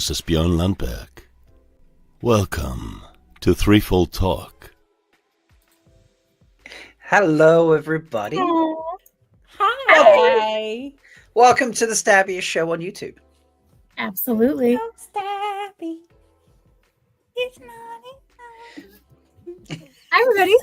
this is Björn Lundberg. Welcome to Threefold Talk. Hello, everybody. Oh. Hi. Welcome to the Stabbiest Show on YouTube. Absolutely. So stabby. It's not. Hi, everybody.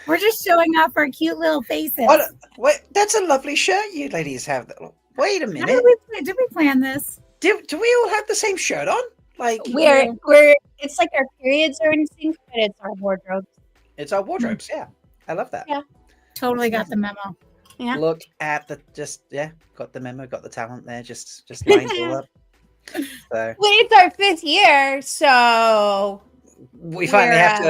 We're just showing off our cute little faces. Wait, that's a lovely shirt you ladies have. Wait a How minute. did we plan this? Do we all have the same shirt on? Like We're it's like our periods are in sync, but it's our wardrobes. it's our wardrobes. Yeah, I love that. Yeah. Totally got the memo. Yeah. Look at got the memo, got the talent there. Just lined all up. So Well, it's our 5th year, so we finally have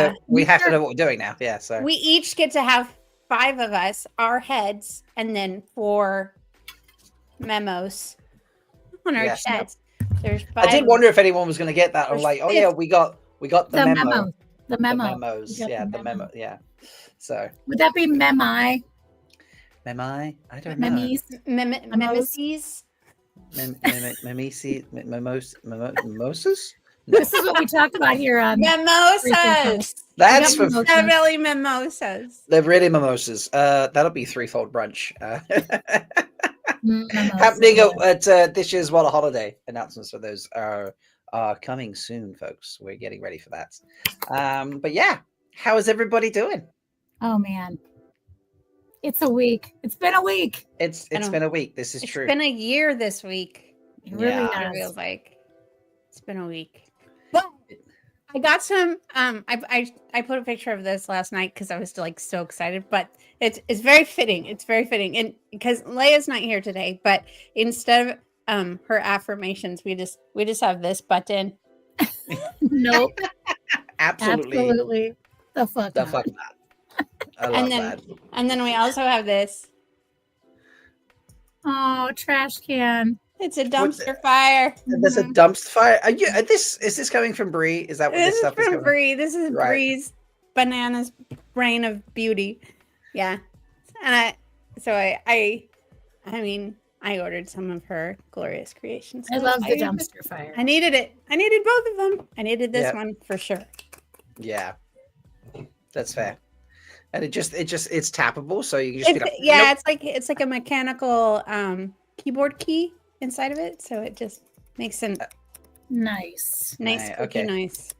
to know what we're doing now. Yeah. So we each get to have 5 of us, our heads, and then 4 memos on our Yes. chest. There's 5. I did wonder if anyone was going to get that. I'm There's like, oh yeah, we got the memo. The The memo. memos. We got Yeah, the the memo. Yeah. So Would that be memi? memi? I don't know. Memes? Memeses. Mimosas? This is what we talked about here on Mimosas. That's Yep. for Definitely mimosas. they're really mimosas. That'll be threefold brunch. Memos. Happening at this year's Water Holiday. Announcements for those are coming soon, folks. We're getting ready for that. But yeah, how is everybody doing? Oh man, it's a week. It's been a week. It's been a week. This is It's true. been a year this week. It really Yeah. It has. feels like it's been a week. But I got some. I put a picture of this last night because I was like so excited. But it's very fitting. It's very fitting, and because Leigh-A's not here today, but instead of her affirmations, we just have this button. Nope. Absolutely. Absolutely. The fuck. The not. fuck not. I love And then that. and then we also have this. Oh, trash can. It's a dumpster fire. There's a dumpster fire. Is this coming from Bree? Is that what This this is stuff is from coming? Bree. This is Right. Bree's bananas brain of beauty. Yeah. And I ordered some of her glorious creations. I love the dumpster fire. I needed it. I needed both of them. I needed this Yep. one for sure. Yeah, that's fair. And it's tappable, so you can just It's, be like, yeah, nope. it's like a mechanical keyboard key inside of it, so it just makes a Nice. nice Right, squeaky okay. noise.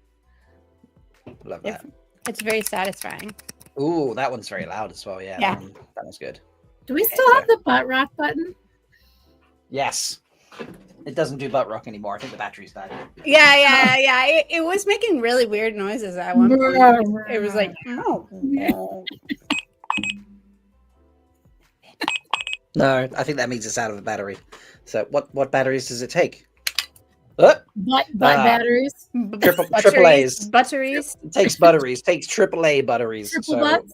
Love that. It's very satisfying. Ooh, that one's very loud as well. Yeah, Yeah. That one's good. Do we still have the butt rock button? Yes, it doesn't do butt rock anymore. I think the battery's died. Yeah. It was making really weird noises at one point. It was like, oh. No, I think that means it's out of the battery. So what batteries does it take? Butt butt batteries. triple A's. Butteries. It takes batteries. Takes AAA batteries. Triple butts?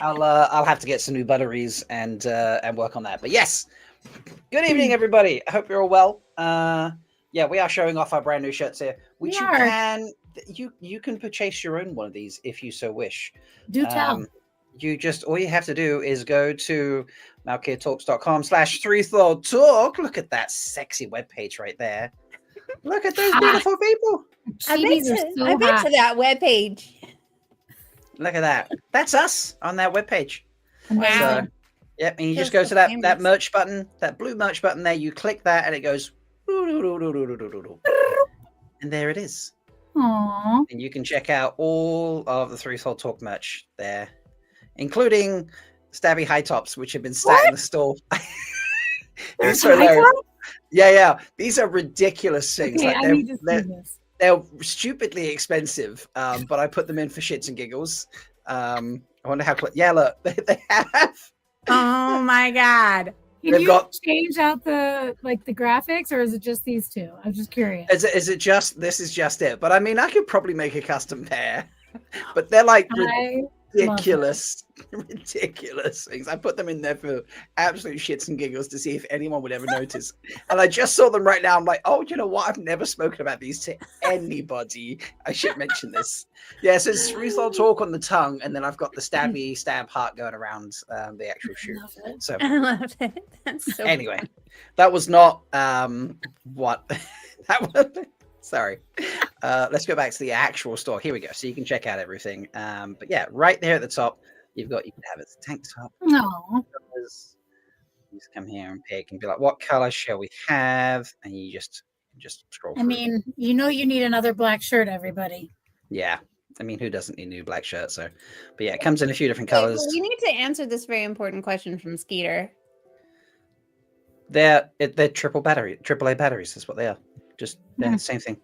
I'll have to get some new batteries and work on that. But yes, good evening, everybody. I hope you're all well. Yeah, we are showing off our brand new shirts here, which We are. you can purchase your own one of these if you so wish. Do tell. All you have to do is go to malkiertalks.com/threefold-talk. Look at that sexy webpage right there. Look at those beautiful people. Cheaties are so I've been hot. to that webpage. Look at that. That's us on that webpage. Wow. So, yep, and you Feels just go so to that famous. merch button, that blue merch button there. You click that, and it goes, and there it is. Aww. And you can check out all of the Threefold Talk merch there, including Stabby high tops, which have been sat in the store. There's So high they're- top? yeah, these are ridiculous things. Okay, Like I need to see they're, this. they're stupidly expensive, but I put them in for shits and giggles. I wonder how. Yeah, look, they have. Oh my God. Can They've you got- change out the graphics, or is it just these two? I'm just curious. Is it just this is just it? But I mean, I could probably make a custom pair. But they're like ridiculous, ridiculous things. I put them in there for absolute shits and giggles to see if anyone would ever notice. And I just saw them right now. I'm like, oh, you know what? I've never spoken about these to anybody. I should mention this. Yeah, so it's freestyle talk on the tongue, and then I've got the stabby stab heart going around the actual shoe. So I love it. That's so anyway, fun. that was not what that was. Sorry. Let's go back to the actual store. Here we go. So you can check out everything. But yeah, right there at the top, you can have it tank top. No. You just come here and pick and be like, what color shall we have? And you just scroll through. I mean, you need another black shirt, everybody. Yeah. I mean, who doesn't need a new black shirt? So, but yeah, it comes in a few different Wait, colors. we need to answer this very important question from Skeeter. They're AAA batteries is what they are. Just the same thing.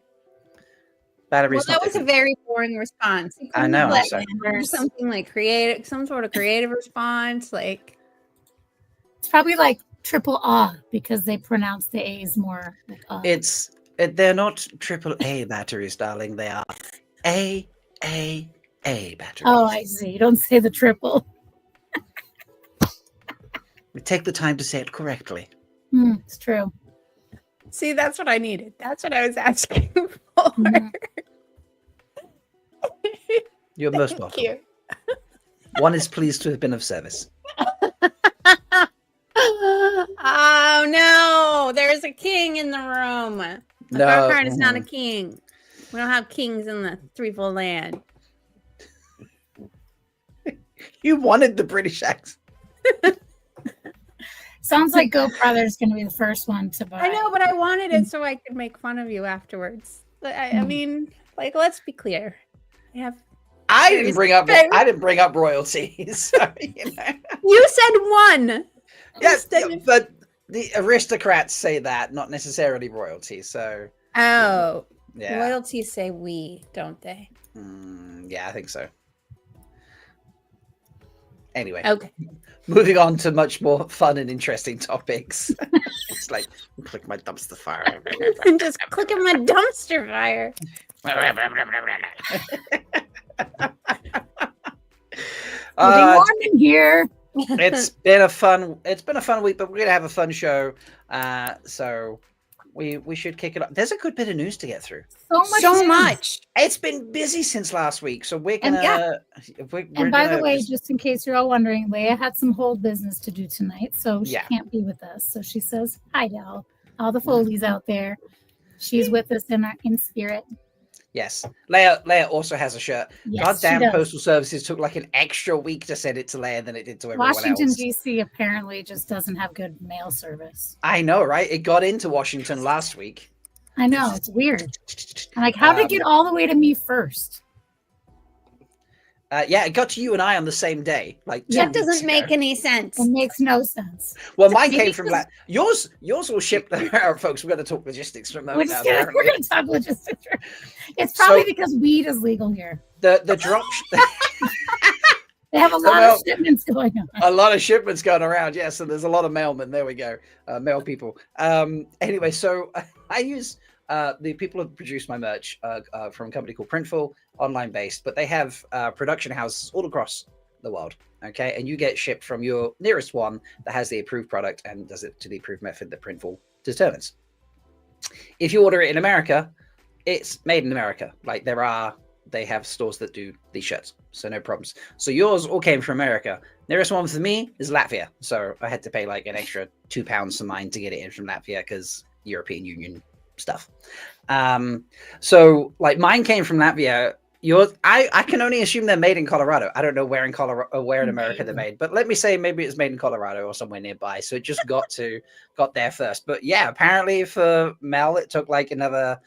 Batteries. Well, that was a very boring response. I know. Like, So. something like creative, some sort of creative response. Like It's probably like triple A because they pronounce the A's more. Like, They're not AAA batteries, darling. They are AAA batteries. Oh, I see. You don't say the triple. We take the time to say it correctly. It's true. see, that's what I needed. That's what I was asking for. Mhm. You're most Thank welcome. you. One is pleased to have been of service. Oh no, there's a king in the room. The No. dark card is not a king. We don't have kings in the threefold land. You wanted the British accent. Sounds like GoBrother's going to be the first one to buy. I know, but I wanted it so I could make fun of you afterwards. I mean, like, let's be clear. I didn't bring up royalties. So, you know. You said one. Yes, but the aristocrats say that, not necessarily royalty. So, Oh, yeah. royalties say we, don't they? Yeah, I think so. Anyway, Okay. moving on to much more fun and interesting topics. It's like, click my dumpster fire. Just click on my dumpster fire. Morning here. It's been a fun week, but we're gonna have a fun show. So we should kick it off. There's a good bit of news to get through. So much. much. It's been busy since last week, so we're gonna. And by the way, just in case you're all wondering, Leigh-A had some hold business to do tonight, so she can't be with us. So she says hi to all the Foleys out there. She's with us in spirit. Yes, Leigh-A also has a shirt. Yes, Goddamn, Postal Services took like an extra week to send it to Leigh-A than it did to everyone Washington, else. D.C. apparently just doesn't have good mail service. I know, right? It got into Washington last week. I know, it's weird. Like, how did it get all the way to me first? Yeah, it got to you and I on the same day. Like That 2 weeks doesn't make ago. any sense. It makes no sense. Well, mine came from yours will ship. Folks, we're going to talk logistics for a moment. We're going to talk logistics. It's probably because weed is legal here. The drop. They have a lot of shipments going on. A lot of shipments going around. Yeah, so there's a lot of mailmen. There we go, mail people. Anyway, so I use the people who produce my merch from a company called Printful, online based, but they have production houses all across the world. Okay, and you get shipped from your nearest one that has the approved product and does it to the approved method that Printful determines. If you order it in America, it's made in America. Like they have stores that do these shirts, so no problems. So yours all came from America. Nearest one for me is Latvia, so I had to pay like an extra £2 for mine to get it in from Latvia because European Union stuff. So like mine came from Latvia. Yours, I can only assume they're made in Colorado. I don't know where in Colorado or where in America they're made, but let me say maybe it's made in Colorado or somewhere nearby. So it just got there first. But yeah, apparently for Mel it took like another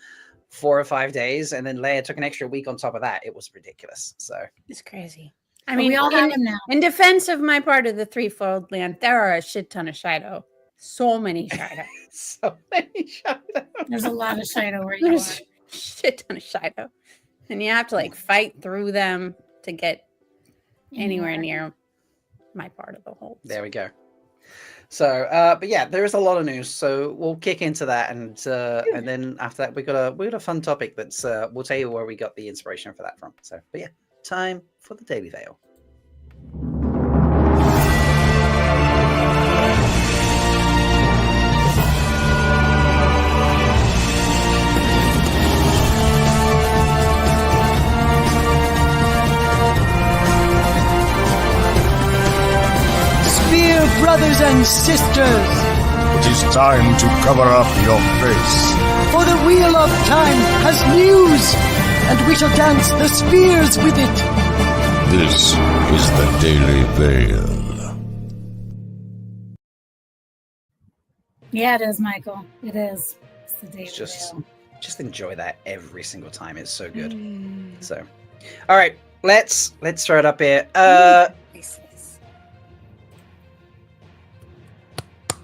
4 or 5 days, and then Leigh-A took an extra week on top of that. It was ridiculous. So It's crazy. I mean, we all have them now. In defense of my part of the threefold land, there are a shit ton of Shido. So many Shido. so many shadows. There's a lot of Shido where you are. There's a shit ton of Shido. And you have to like fight through them to get anywhere near my part of the hold. There we go. So, but yeah, there is a lot of news. So we'll kick into that, and then after that, we got a fun topic that's we'll tell you where we got the inspiration for that from. So, but yeah, time for the Daily Veil. dear brothers and sisters. It is time to cover up your face. For the Wheel of Time has news, and we shall dance the spears with it. This is the Daily Veil. Yeah, it is, Michael. It is. It's the Daily Veil. Just enjoy that every single time. It's so good. So, all right, let's throw it up here.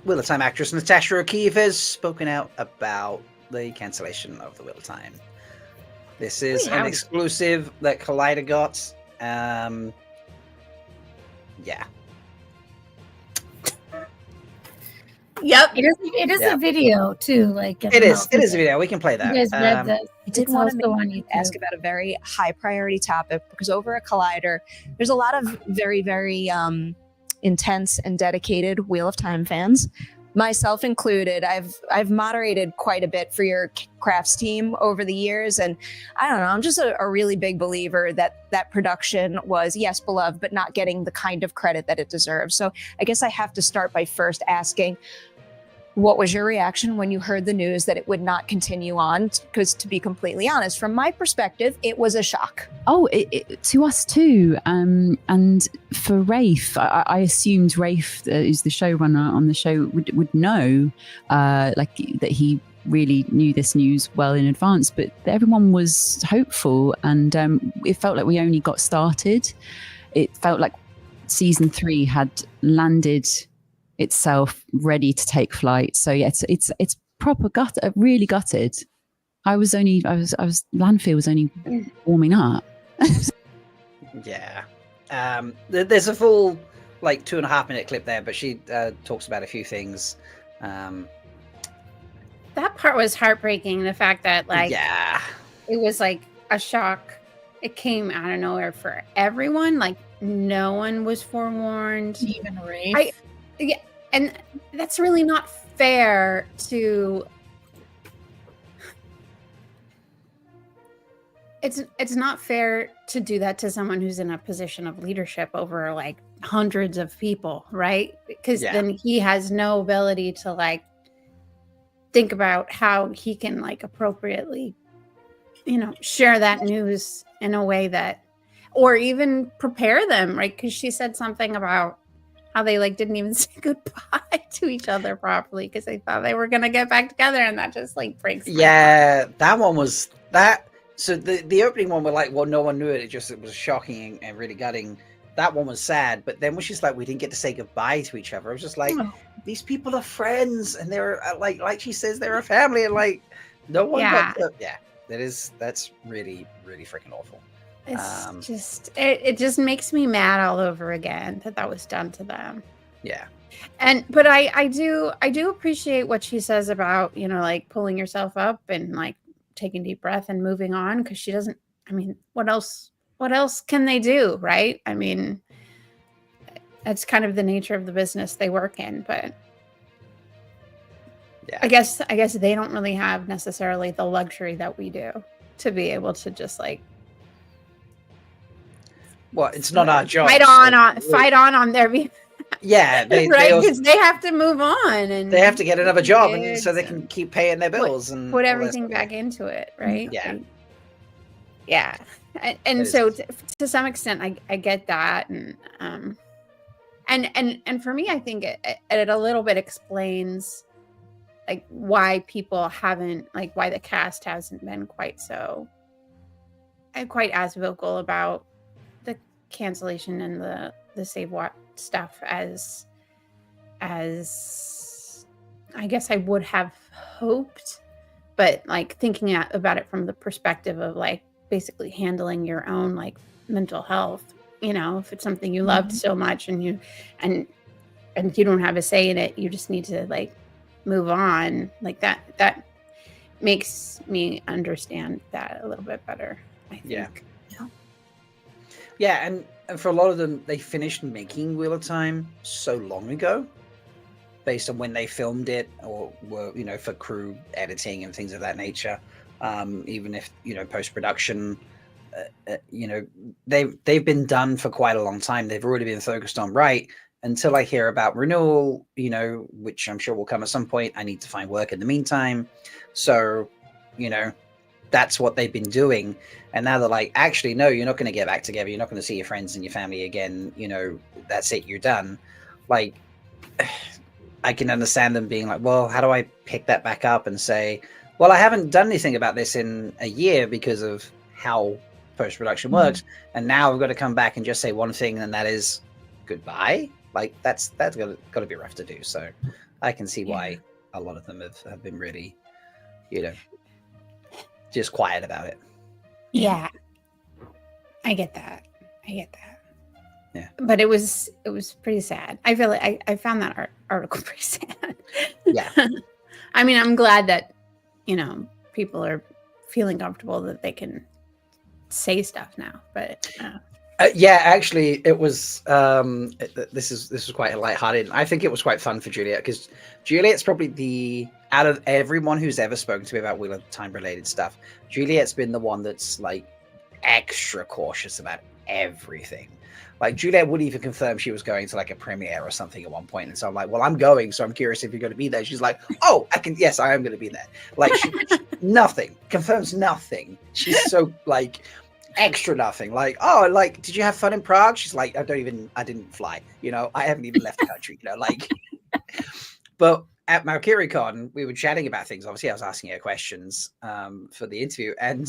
Wheel of Time actress Natasha O'Keefe has spoken out about the cancellation of the Wheel of Time. This is an exclusive that Collider got. Yeah. Yep. It is a video too. Like it is a video. We can play that. You guys read this. I did want to ask about a very high priority topic because over at Collider, there's a lot of very, very intense and dedicated Wheel of Time fans, myself included. I've moderated quite a bit for your crafts team over the years, and I don't know, I'm just a really big believer that production was, yes, beloved, but not getting the kind of credit that it deserves. So I guess I have to start by first asking, what was your reaction when you heard the news that it would not continue on? Because to be completely honest, from my perspective, it was a shock. Oh, to us too. And for Rafe, I assumed Rafe, who's the showrunner on the show, would know, like that he really knew this news well in advance. But everyone was hopeful, and it felt like we only got started. It felt like season 3 had landed itself ready to take flight. So yeah, it's proper really gutted. Landfill was only warming up. Yeah. There's a full like 2.5 minute clip there, but she talks about a few things. That part was heartbreaking. The fact that it was like a shock. It came out of nowhere for everyone. Like no one was forewarned. Even Rafe. Yeah, and that's really not fair to. It's not fair to do that to someone who's in a position of leadership over like hundreds of people, right? Because then he has no ability to like think about how he can like appropriately, share that news in a way that, or even prepare them, right? Because she said something about how they like didn't even say goodbye to each other properly because they thought they were gonna get back together, and that just like breaks. That one was that. So the opening one were like, well, no one knew it. It was shocking and really gutting. That one was sad, but then was just like we didn't get to say goodbye to each other. It was just like these people are friends, and they're like she says they're a family, and like no one. That's really really freaking awful. It's it just makes me mad all over again that was done to them. Yeah. But I do appreciate what she says about, like pulling yourself up and like taking a deep breath and moving on, because she doesn't, what else can they do, right? That's kind of the nature of the business they work in, but I guess they don't really have necessarily the luxury that we do to be able to just like, well, it's not our job. Fight on their behalf. Yeah, because they have to move on and they have to get another job, and so they can keep paying their bills and put everything back into it, right? Yeah, yeah. And so to some extent, I get that, and for me, I think it a little bit explains like why people haven't, like why the cast hasn't been quite as vocal about the cancellation and the Save What stuff as I guess I would have hoped, but like thinking about it from the perspective of like basically handling your own like mental health, if it's something you loved so much and you don't have a say in it, you just need to like move on, like that makes me understand that a little bit better, I think. Yeah, and for a lot of them, they finished making Wheel of Time so long ago, based on when they filmed it, or were for crew editing and things of that nature. Even if post-production, they've been done for quite a long time. They've already been focused on until I hear about renewal, you know, which I'm sure will come at some point, I need to find work in the meantime. So, you know, that's what they've been doing. And now they're like, actually, no, you're not going to get back together. You're not going to see your friends and your family again. You know, that's it. You're done. Like, I can understand them being like, well, how do I pick that back up and say, well, I haven't done anything about this in a year because of how post-production works. And now I've got to come back and just say one thing, and that is goodbye. Like that's got to be rough to do. So I can see why a lot of them have been really, you know, just quiet about it. Yeah. I get that. Yeah. But it was pretty sad. I feel like I found that article pretty sad. Yeah. I mean, I'm glad that, you know, people are feeling comfortable that they can say stuff now, but yeah, actually, it was. This is quite lighthearted. I think it was quite fun for Juliet because Juliet's probably out of everyone who's ever spoken to me about Wheel of Time related stuff, Juliet's been the one that's like extra cautious about everything. Like Juliet would even confirm she was going to like a premiere or something at one point, and so I'm like, well, I'm going, so I'm curious if you're going to be there. She's like, oh, yes, I am going to be there. Like she nothing confirms nothing. She's so like. Extra nothing. Like, oh, like, did you have fun in Prague? She's like, I didn't fly. You know, I haven't even left the country. You know, like. But at MalkierCon, we were chatting about things. Obviously, I was asking her questions for the interview, and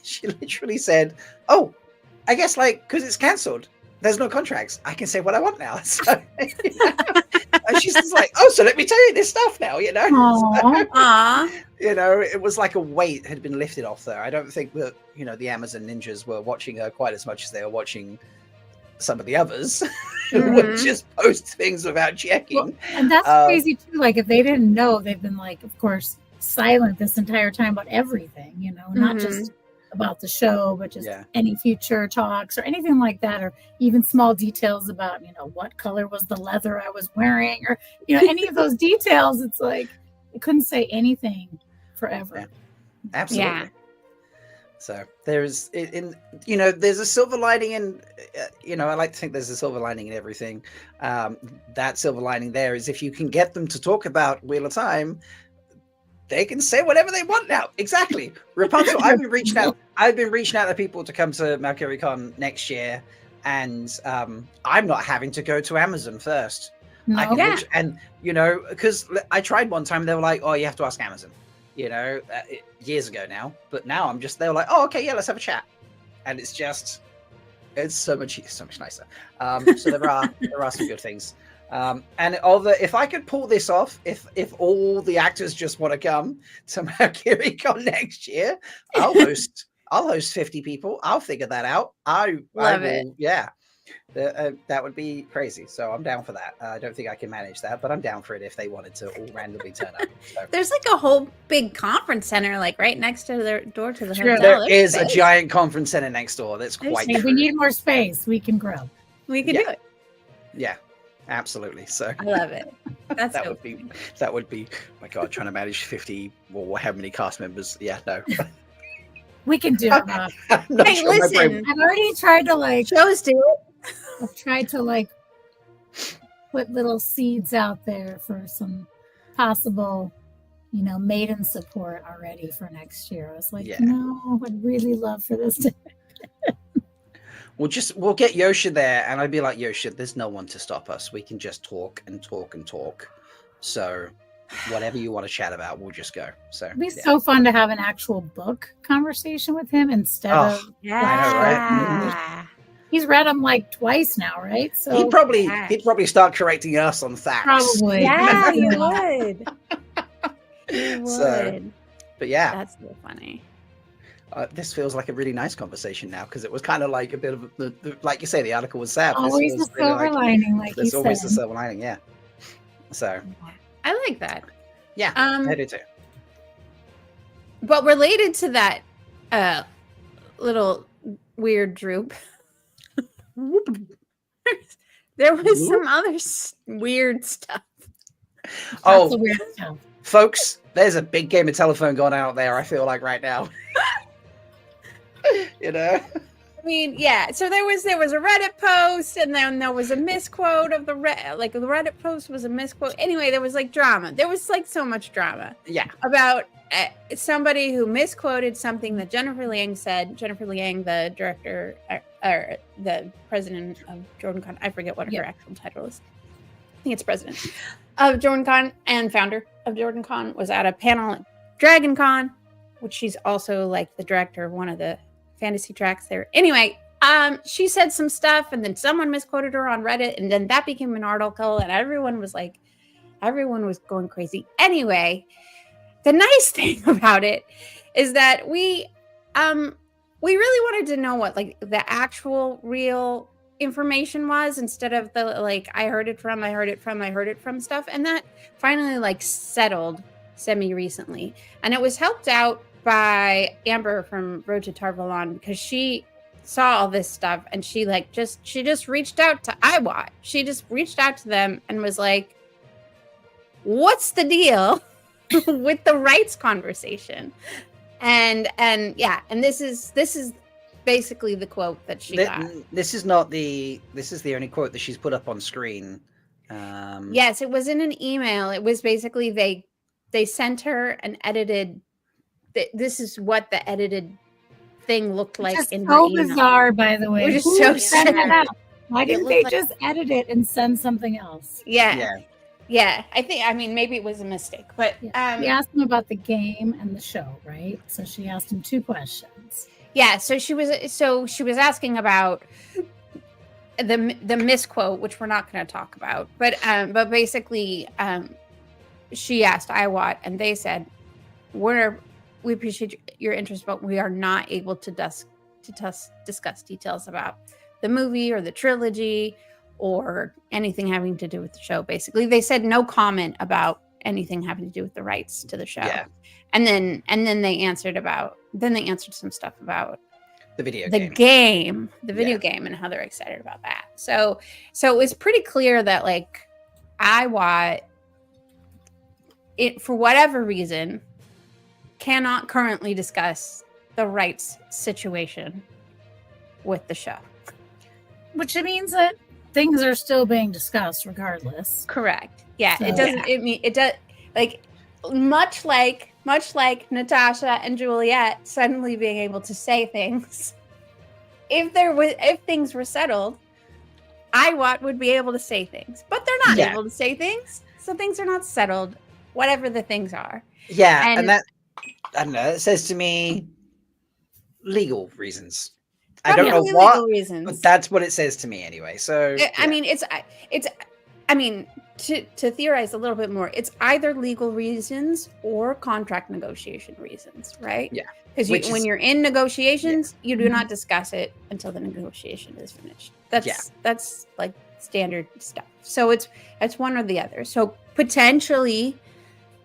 she literally said, "Oh, I guess like because it's cancelled, there's no contracts. I can say what I want now." So, you know, and she's just like, "Oh, so let me tell you this stuff now." You know. So, you know, it was like a weight had been lifted off there. I don't think that, you know, the Amazon ninjas were watching her quite as much as they were watching some of the others who would just post things without checking. Well, and that's crazy too. Like if they didn't know, they've been like, of course, silent this entire time about everything, you know, not just about the show, but just any future talks or anything like that, or even small details about, you know, what color was the leather I was wearing, or, you know, any of those details. It's like, they couldn't say anything forever. Yeah. Absolutely. Yeah. So there's you know, there's a silver lining in, you know, I like to think there's a silver lining in everything. That silver lining there is if you can get them to talk about Wheel of Time, they can say whatever they want now. Exactly. Rapunzel, I've been reaching out to people to come to MalkieriCon next year, and I'm not having to go to Amazon first. No. And you know, because I tried one time, they were like, "Oh, you have to ask Amazon," you know, years ago now. But now they were like, "Oh, okay, yeah, let's have a chat," and it's so much nicer. So there are some good things. And if I could pull this off, if all the actors just want to come to MalkieriCon next year, I'll host 50 people. I'll figure that out. I will, it. Yeah. That would be crazy. So I'm down for that. I don't think I can manage that, but I'm down for it if they wanted to all randomly turn up. So. There's like a whole big conference center, like right next to their door to the hotel. There is a giant conference center next door. That's quite true. If we need more space, we can grow. We can do it. Yeah, absolutely. So I love it. That's that would be. My God, trying to manage 50 or how many cast members? Yeah, no. We can do it. Hey, sure listen, I've already tried to like shows do it. I've tried to like put little seeds out there for some possible, you know, maiden support already for next year. I was like, no, I'd really love for this to. We'll get Yosha there, and I'd be like, Yosha, there's no one to stop us. We can just talk and talk and talk. So whatever you want to chat about, we'll just go. So it'd be so fun to have an actual book conversation with him instead of I know, right? He's read them like twice now, right? So he'd probably start correcting us on facts. Probably, yeah, he would. He would. So, but yeah, that's so funny. This feels like a really nice conversation now because it was kind of like a bit of like you say, the article was sad. Always the silver lining, like you said. There's always the silver lining, yeah. So I like that. Yeah, I do too. But related to that little weird droop, there was some other weird stuff. Oh, weird stuff. Folks, there's a big game of telephone going out there, I feel like right now. You know? I mean, yeah. So there was a Reddit post, and then there was a misquote of the Reddit post was a misquote. Anyway, there was like drama. There was like so much drama. Yeah. About somebody who misquoted something that Jennifer Liang said. Jennifer Liang, the director or the president of JordanCon. I forget what her actual title is. I think it's president of JordanCon and founder of JordanCon, was at a panel at DragonCon, which she's also like the director of one of the fantasy tracks there. Anyway, she said some stuff, and then someone misquoted her on Reddit, and then that became an article, and everyone was going crazy. Anyway, the nice thing about it is that we really wanted to know what like the actual real information was, instead of the like I heard it from stuff, and that finally like settled semi recently, and it was helped out by Amber from Road to Tar-Valon, because she saw all this stuff, and she just reached out to IWAT. She just reached out to them and was like, what's the deal with the rights conversation? And this is basically the quote that she got. This is the only quote that she's put up on screen. Yes, it was in an email. It was basically they sent her an edited. This is what the edited thing looked like. Just in so her email. Bizarre, by the way. Which is Who so sent it sad. out? Why didn't they like, just edit it and send something else? Yeah. I mean, maybe it was a mistake, but She asked him about the game and the show, right? So she asked him 2 questions. Yeah, so she was asking about the misquote, which we're not going to talk about, but basically, she asked IWAT, and they said, we appreciate your interest, but we are not able to discuss details about the movie or the trilogy or anything having to do with the show. Basically, they said no comment about anything having to do with the rights to the show. Yeah. And then they answered some stuff about The video game, and how they're excited about that. So it was pretty clear that like IWAT, it for whatever reason, cannot currently discuss the rights situation with the show. Which means that things are still being discussed regardless. Correct. Yeah. So, it doesn't. It does like much like Natasha and Juliet suddenly being able to say things. If things were settled, IWAT would be able to say things, but they're not able to say things, so things are not settled. Whatever the things are. Yeah, and that I don't know. It says to me legal reasons. I don't know what reasons, but that's what it says to me anyway. So I mean, it's. I mean, to theorize a little bit more, it's either legal reasons or contract negotiation reasons, right? Yeah. Because when you're in negotiations, you do not discuss it until the negotiation is finished. That's like standard stuff. So it's one or the other. So potentially,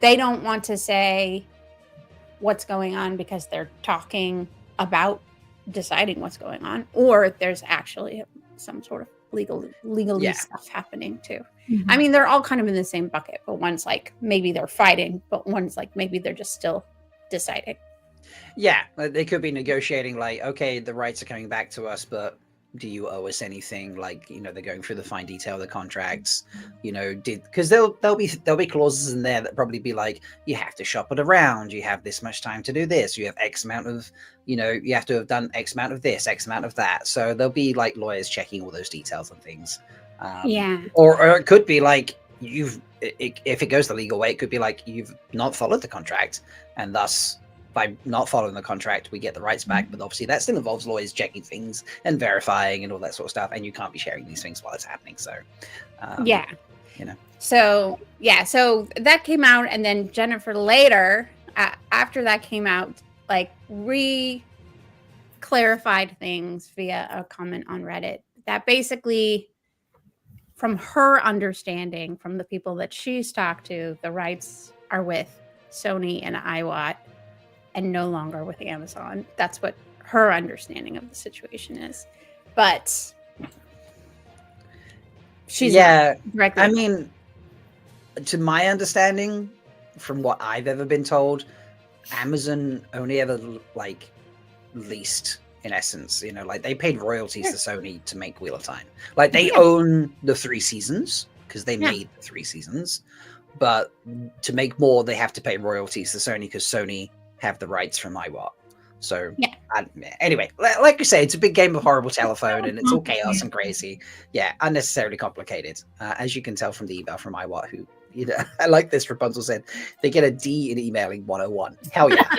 they don't want to say what's going on because they're talking about deciding what's going on, or there's actually some sort of legally stuff happening too. Mm-hmm. I mean, they're all kind of in the same bucket, but one's like maybe they're fighting, but one's like maybe they're just still deciding. Yeah, they could be negotiating like, okay, the rights are coming back to us, but do you owe us anything? Like, you know, they're going through the fine detail of the contracts. You know, because there'll be clauses in there that probably be like, you have to shop it around. You have this much time to do this. You have X amount of, you know, you have to have done X amount of this, X amount of that. So there'll be like lawyers checking all those details and things. Or it could be like if it goes the legal way, it could be like you've not followed the contract, and thus by not following the contract, we get the rights back. But obviously that still involves lawyers checking things and verifying and all that sort of stuff. And you can't be sharing these things while it's happening. So, you know. So that came out. And then Jennifer later, after that came out, like clarified things via a comment on Reddit that basically, from her understanding, from the people that she's talked to, the rights are with Sony and IWAT and no longer with Amazon. That's what her understanding of the situation is. But she's directly. I mean, to my understanding, from what I've ever been told, Amazon only ever like leased in essence. You know, like they paid royalties to Sony to make Wheel of Time. Like they own the 3 seasons because they made the 3 seasons, but to make more, they have to pay royalties to Sony because Sony have the rights from iWat. So anyway, like you say, it's a big game of horrible telephone, and it's all chaos and crazy. Yeah, unnecessarily complicated, as you can tell from the email from iWat, who, you know, I like this. Rapunzel said they get a D in emailing 101. Hell yeah.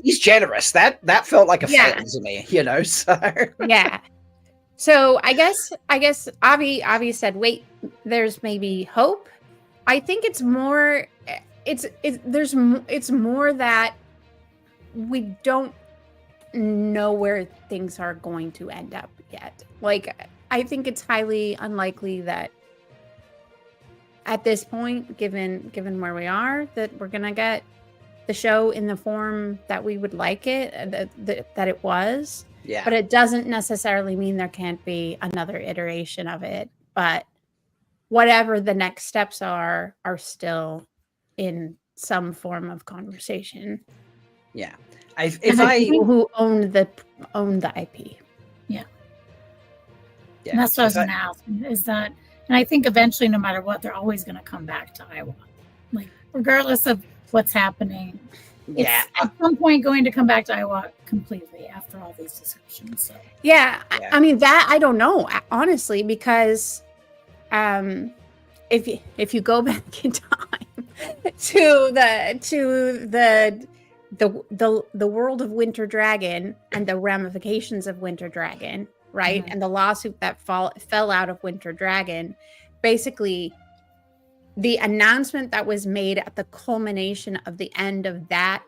He's generous. That felt like a fail to me, you know. So yeah. So I guess Avi said, wait, there's maybe hope. I think it's more. It's more that we don't know where things are going to end up yet. Like, I think it's highly unlikely that at this point, given where we are, that we're gonna get the show in the form that we would like it, that it was. Yeah. But it doesn't necessarily mean there can't be another iteration of it. But whatever the next steps are still in some form of conversation. Yeah. People who own the IP. Yeah. And that's what I was going to ask, is that, and I think eventually, no matter what, they're always going to come back to iWat. Like, regardless of what's happening, it's at some point going to come back to iWat completely after all these discussions. So. Yeah. I mean, that I don't know, honestly, because if you go back in time to the world of Winter Dragon and the ramifications of Winter Dragon, right? Mm-hmm. And the lawsuit that fell out of Winter Dragon, basically the announcement that was made at the culmination of the end of that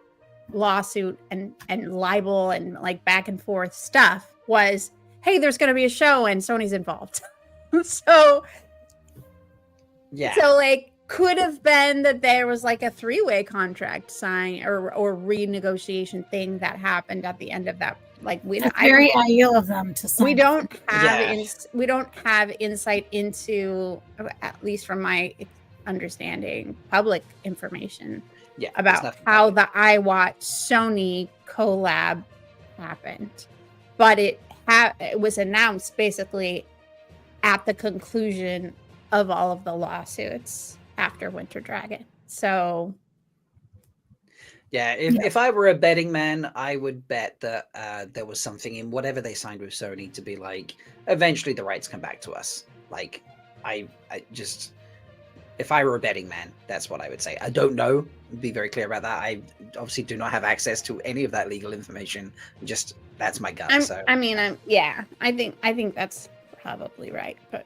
lawsuit and libel and like back and forth stuff was, hey, there's going to be a show and Sony's involved. So like, could have been that there was like a 3-way contract sign or renegotiation thing that happened at the end of that. Like, very ideal of them to sign. We don't have insight into, at least from my understanding, public information about how the iWat Sony collab happened. But it was announced basically at the conclusion of all of the lawsuits after Winter Dragon. So if I were a betting man, I would bet that there was something in whatever they signed with Sony to be like, eventually the rights come back to us. Like, I just, if I were a betting man, that's what I would say. I don't know. Be very clear about that. I obviously do not have access to any of that legal information. Just, that's my gut. I think that's probably right. But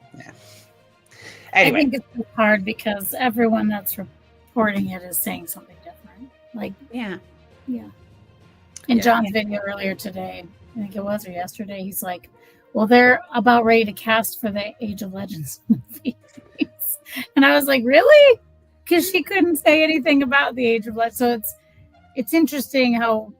anyway. I think it's hard because everyone that's reporting it is saying something different. Like, in John's video earlier today, I think it was, or yesterday, he's like, well, they're about ready to cast for the Age of Legends movies. And I was like, really? Because she couldn't say anything about the Age of Legends. So it's interesting how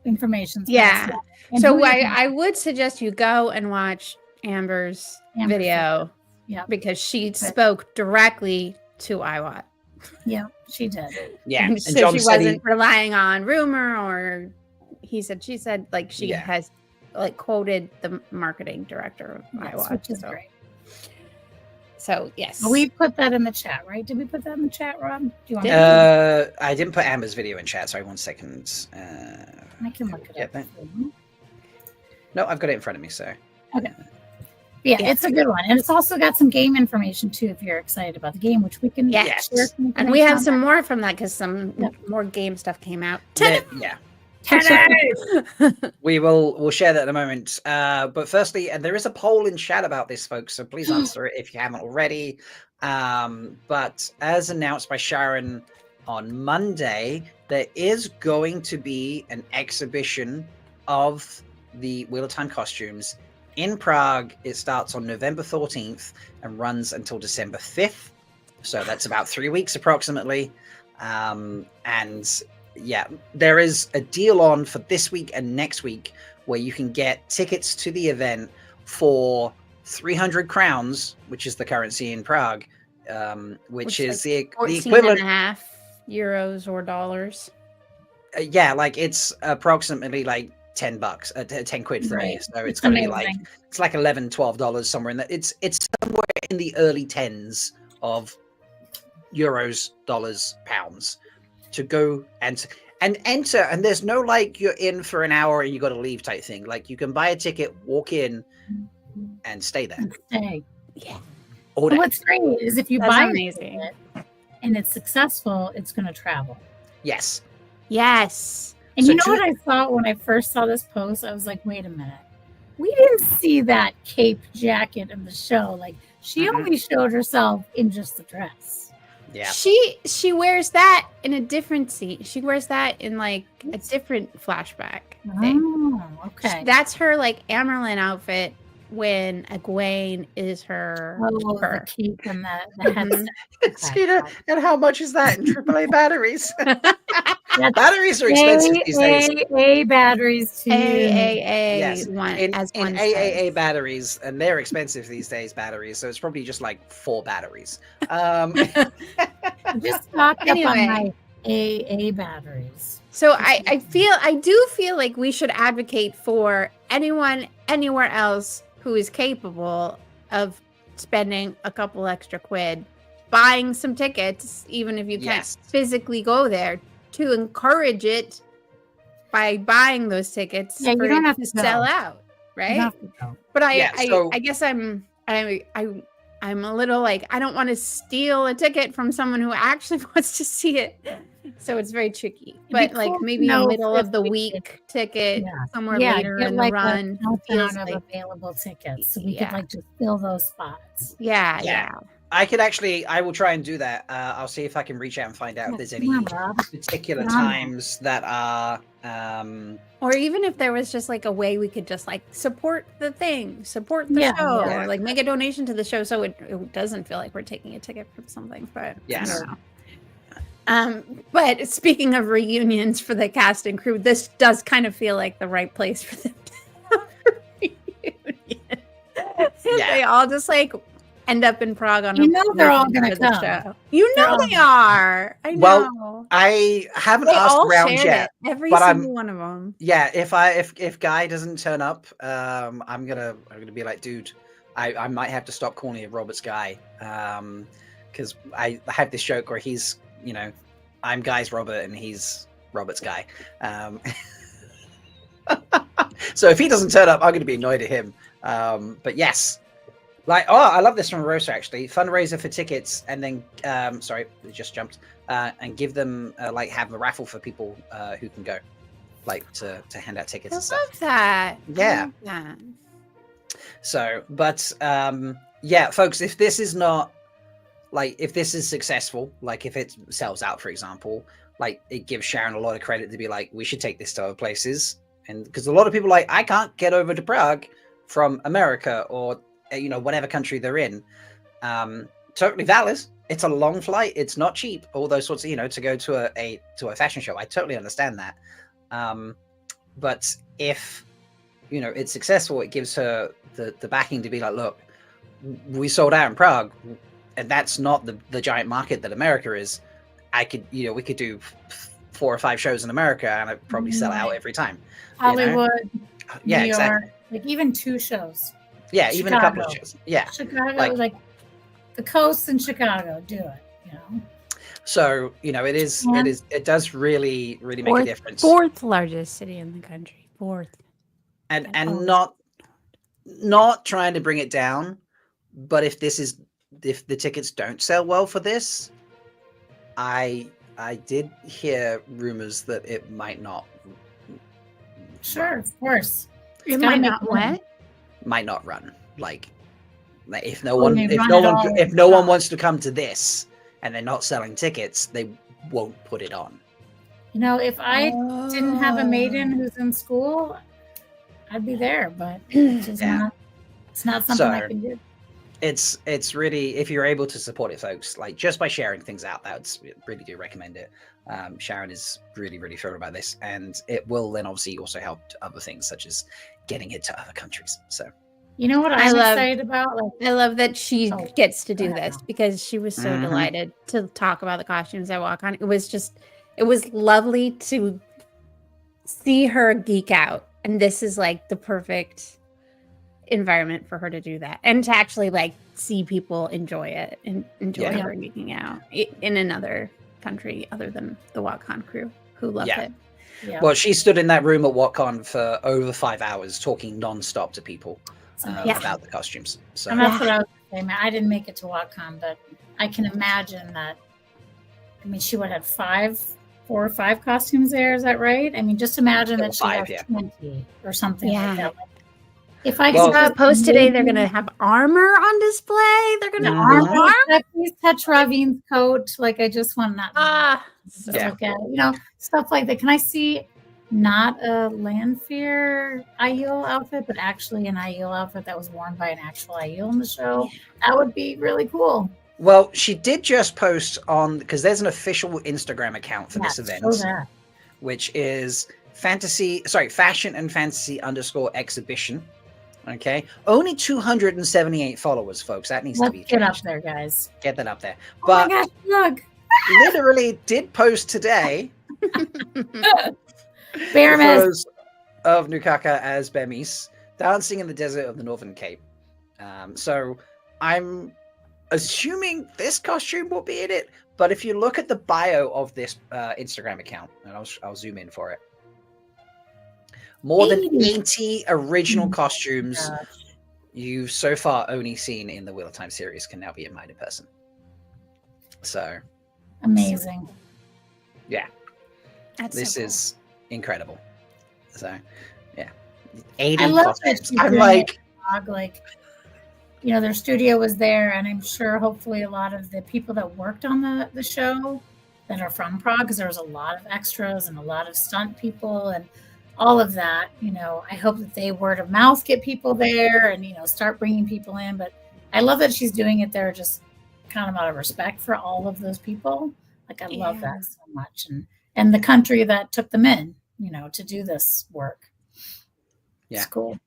information's passed out. So I would suggest you go and watch Amber's video. Yeah, because she spoke directly to iWat. Yeah, she did. Yeah, and so she wasn't relying on rumor or she said like she has like quoted the marketing director of iWat, which is great. So yes, we put that in the chat, right? Did we put that in the chat, Rob? Do you want I didn't put Amber's video in chat. Sorry, 1 second. I can look it up. No, I've got it in front of me. So okay. Yeah, it's a good one. And it's also got some game information, too, if you're excited about the game, which we can share. And we have some more from that because some more game stuff came out. We'll share that in a moment. But firstly, there is a poll in chat about this, folks, so please answer it if you haven't already. But as announced by Sharon on Monday, there is going to be an exhibition of the Wheel of Time costumes in Prague. It starts on November 14th and runs until December 5th. So that's about 3 weeks approximately. And there is a deal on for this week and next week where you can get tickets to the event for 300 crowns, which is the currency in Prague, which is like the equivalent. $14.5 euros or dollars. Like it's approximately like $10, 10 quid for me. Right. So it's It's going to be like, amazing. it's like $11, $12 somewhere in that. It's somewhere in the early tens of euros, dollars, pounds to go and enter. And there's no like you're in for an hour and you got to leave type thing. Like you can buy a ticket, walk in, and stay there. Stay. Yeah. All day. And what's great is if you That's buy amazing. it and it's successful, it's going to travel. Yes. Yes. And So you know what I thought when I first saw this post? I was like, wait a minute. We didn't see that cape jacket in the show. Like she only showed herself in just the dress. Yeah. She wears that in a different scene. She wears that in like a different flashback thing. Oh, okay. That's her like Amerlin outfit when Egwene is her keeper. The cape and the headset. Scooter, and how much is that in AAA batteries? Batteries are expensive these days. AA batteries to AAA Yes, in one AAA says. batteries, and they're expensive these days. Batteries, so it's probably just like 4 batteries. just stock up Anyway. on my AA batteries. So I do feel like we should advocate for anyone anywhere else who is capable of spending a couple extra quid, buying some tickets, even if you can't Yes. physically go there, to encourage it by buying those tickets Yeah, you for don't it have to to go. sell out, You right? have to go. But Yeah, so- I guess I'm a little like I don't want to steal a ticket from someone who actually wants to see it. So it's very tricky. But like cool to maybe a know middle if of the we week ticket Yeah. somewhere Yeah, later get in like the run. a feels countdown of like, available tickets, so we Yeah. could like just fill those spots. yeah. Yeah. I will try and do that. I'll see if I can reach out and find out if there's any Come on, Rob. particular Come on. times that are. Or even if there was just like a way we could just like support the thing, support the Yeah, show, yeah. or like make a donation to the show so it doesn't feel like we're taking a ticket from something. But Yes. I don't know. But speaking of reunions for the cast and crew, this does kind of feel like the right place for them to have a reunion. They all just like end up in Prague on You know they're all gonna for the come. show. You They're know all they are. I know. Well, I haven't they asked all around shared yet. it. Every but single one of them. Yeah, if Guy doesn't turn up, I'm gonna be like, dude, I might have to stop calling you Robert's Guy, because I have this joke where he's, I'm Guy's Robert and he's Robert's Guy. So if he doesn't turn up, I'm gonna be annoyed at him. But yes. I love this from Rosa actually. Fundraiser for tickets, and then sorry, it just jumped. And give them have a raffle for people who can go, like to hand out tickets I and stuff. love that. Yeah. I love that. So, but yeah, folks, if this is not if this is successful, like if it sells out, for example, like it gives Sharon a lot of credit to be like, we should take this to other places, and because a lot of people are like, I can't get over to Prague from America or whatever country they're in. Totally valid. It's a long flight. It's not cheap. All those sorts of to go to a fashion show. I totally understand that. But if it's successful, it gives her the backing to be like, look, we sold out in Prague, and that's not the giant market that America is. We could do 4 or 5 shows in America, and I'd probably sell out every time. Hollywood, Yeah, New exactly. York, like even 2 shows. Yeah, even a couple of Chicago. shows. Yeah. Chicago, like the coast in Chicago, do it. So it does really make a difference. Fourth largest city in the country. Fourth. And not trying to bring it down, but if the tickets don't sell well for this, I did hear rumors that it might not. Sure, of course. It might not what? Might not run. Like if no Oh, one they if run no it one all if no one wants to come to this and they're not selling tickets, they won't put it on. If I didn't have a maiden who's in school, I'd be there, but it's not something I can do. It's really, if you're able to support it, folks, like just by sharing things out, that's really do recommend it. Sharon is really thrilled about this, and it will then obviously also help other things such as getting it to other countries. So You know what I'm excited about? I love that she gets to do go ahead. this because she was so Mhm. delighted to talk about the costumes at WalkCon. It was lovely to see her geek out And this is like the perfect environment for her to do that, and to actually like see people enjoy it and enjoy her geeking out in another country other than the WotCon crew who loved it. Yeah. Well, she stood in that room at WotCon for over 5 hours talking non-stop to people about the costumes. So and that's what I was saying. I didn't make it to WotCon, but I can imagine that. I mean, she would have 4 or 5 costumes there. Is that right? I mean, just imagine that she has 20 or something like that. If I saw a post today, they're going to have armor on display. They're going to armor. Please touch Ravin's coat. Like, I just want that to look at. You know, stuff like that. Can I see not a Lanfear Aiel outfit, but actually an Aiel outfit that was worn by an actual Aiel in the show? That would be really cool. Well, she did just post on, because there's an official Instagram account for this event, which is fashion and fantasy _exhibition. Okay, only 278 followers, folks. That needs to be changed. Get up there, guys. Get that up there. But my gosh, look! Literally did post today Bearmas photos of Nukaka as Bemis dancing in the desert of the Northern Cape. So I'm assuming this costume will be in it. But if you look at the bio of this Instagram account, and I'll zoom in for it. More than 80 original costumes you've so far only seen in the Wheel of Time series can now be admired in person. So amazing. Yeah. This is incredible. So yeah. 80 costumes. I'm like, you know, their studio was there, and I'm sure hopefully a lot of the people that worked on the show that are from Prague, because there was a lot of extras and a lot of stunt people and all of that, you know, I hope that they word of mouth get people there and, you know, start bringing people in. But I love that she's doing it there just kind of out of respect for all of those people. Like, I love that so much. And the country that took them in, you know, to do this work. Yeah. It's cool.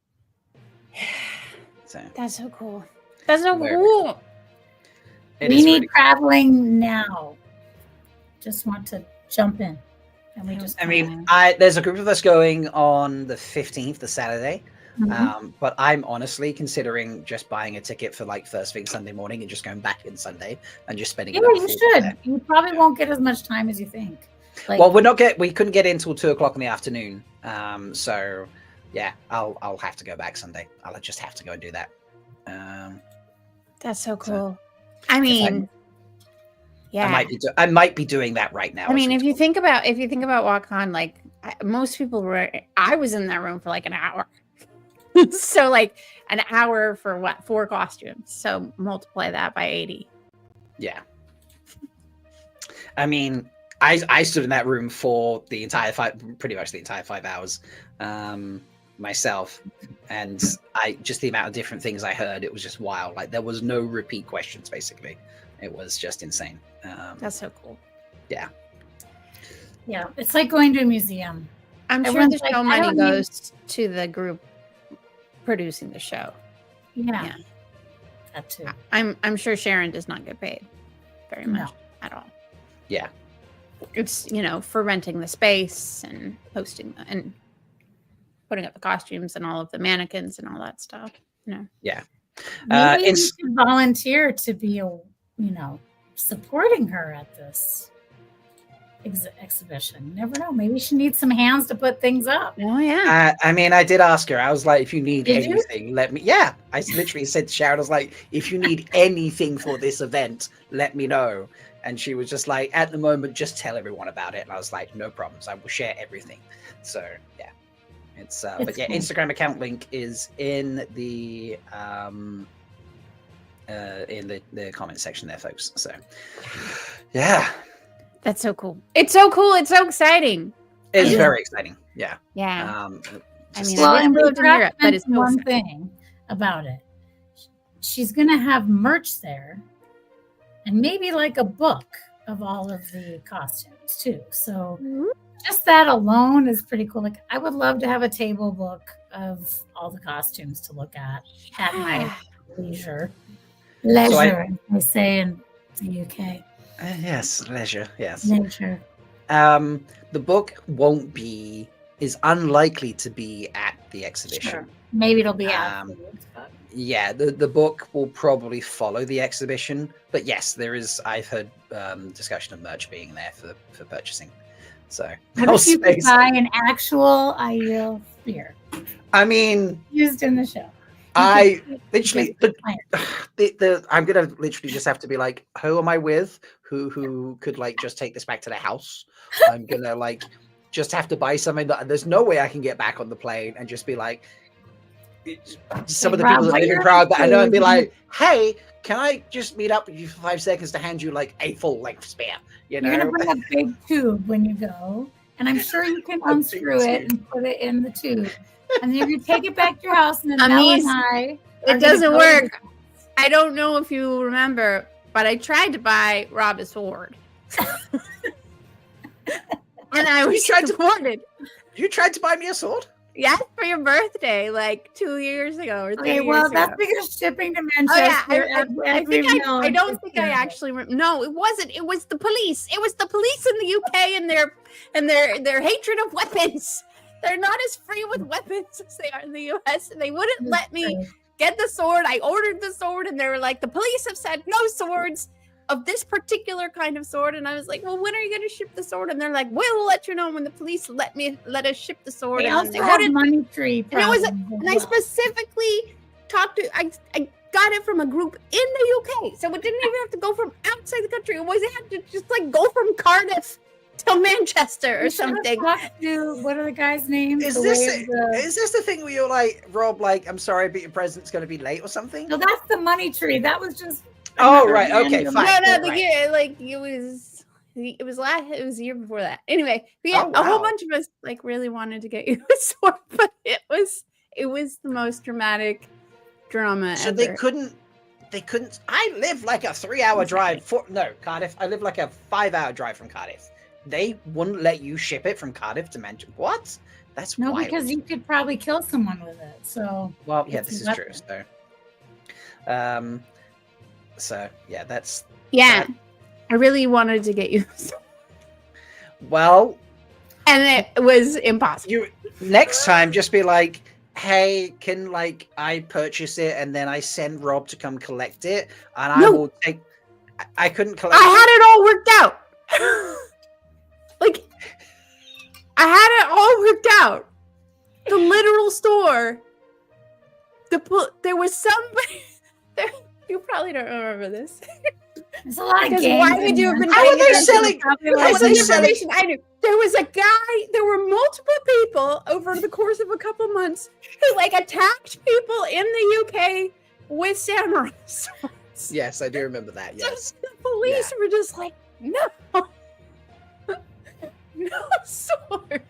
So. That's so cool. That's so cool. We need traveling now. Just want to jump in. And we just there's a group of us going on the 15th, the Saturday. But I'm honestly considering just buying a ticket for like first thing Sunday morning and just going back in Sunday and just spending. Yeah, you should. There. You probably won't get as much time as you think. Like, well, we couldn't get in till 2:00 in the afternoon. So yeah, I'll have to go back Sunday. I'll just have to go and do that. That's so cool. I mean, yeah, I might be doing that right now. I mean, if you think about WotCon, like most people were, I was in that room for like an hour. So like an hour for what? 4 costumes. So multiply that by 80. Yeah. I mean, I stood in that room for the entire pretty much the entire 5 hours myself, and just the amount of different things I heard, it was just wild. Like, there was no repeat questions, basically. It was just insane. That's so cool. Yeah. Yeah, it's like going to a museum. I'm sure the show money goes to the group producing the show. Yeah. That too. I'm sure Sharon does not get paid very much at all. Yeah. It's, you know, for renting the space and hosting and putting up the costumes and all of the mannequins and all that stuff. You know. Yeah. Maybe you should volunteer to be supporting her at this exhibition. You never know. Maybe she needs some hands to put things up. Oh yeah. I mean, I did ask her. I was like, if you need anything, let me. Yeah. I literally said to Sharon, I was like, if you need anything for this event, let me know. And she was just like, at the moment, just tell everyone about it. And I was like, no problems. I will share everything. So yeah, it's but yeah, cool. Instagram account link is in the comment section there, folks. So yeah. That's so cool. It's so cool. It's so exciting. It's very exciting. Yeah. Yeah. I mean, and we'll Europe, but it's one thing about it. She's going to have merch there, and maybe like a book of all of the costumes too. So just that alone is pretty cool. Like, I would love to have a table book of all the costumes to look at my leisure. Leisure, I say in the UK. Yes, leisure. Yes, leisure. The book won't be is unlikely to be at the exhibition. Sure. Maybe it'll be afterwards. But... Yeah, the book will probably follow the exhibition, but yes, there is. I've heard discussion of merch being there for purchasing. So what if you could buy an actual IEL spear? I mean, used in the show. I literally, I'm gonna literally just have to be like, who am I with? Who could like just take this back to their house? I'm gonna like just have to buy something that there's no way I can get back on the plane and just be like, some of the people that live in Prague that I know and be like, hey, can I just meet up with you for 5 seconds to hand you like a full length spear? You know, you're gonna bring a big tube when you go, and I'm sure you can unscrew it and put it in the tube, and then you're gonna take it back to your house. And then it doesn't work. I don't know if you remember, but I tried to buy Rob a sword, and I was supported. You tried to buy me a sword? Yes, for your birthday, like 2 years ago or 3 years ago. Well, that's because shipping to Manchester. I don't think I actually. No, it wasn't. It was the police. It was the police in the UK and their hatred of weapons. They're not as free with weapons as they are in the US. And they wouldn't let me get the sword. I ordered the sword, and they were like, the police have said no swords of this particular kind of sword. And I was like, well, when are you going to ship the sword? And they're like, we'll let you know when the police let us ship the sword. They and also have money tree problems. And I specifically talked to, I got it from a group in the UK. So it didn't even have to go from outside the country. It had to just like go from Cardiff to Manchester or something. What are the guys' names? Is this the thing where you're like, Rob, like, I'm sorry, but your present's going to be late or something? No, that's the money tree. That was just. Oh, right. Okay, fine. No, year, like it was the year before that. Anyway, but yeah, a whole bunch of us like really wanted to get you a sword, but it was the most dramatic drama so ever. they couldn't. I live like a 3-hour drive Cardiff. I live like a 5-hour drive from Cardiff. They wouldn't let you ship it from Cardiff to Manchester. What? That's wild. Because you could probably kill someone with it. So well, yeah, this is true. So, yeah, that's... Yeah, I really wanted to get you. Well... And it was impossible. Next time, just be like, hey, can, like, I purchase it and then I send Rob to come collect it? And I will take... I couldn't collect it. I had it all worked out. Like, I had it all worked out. The literal store. There was somebody... You probably don't remember this. There's a lot of games. Why would you have been How are they selling? I knew. There was a guy, there were multiple people over the course of a couple months who like attacked people in the UK with samurai swords. Yes, I do remember that. Yes. The police were just like, no. No swords.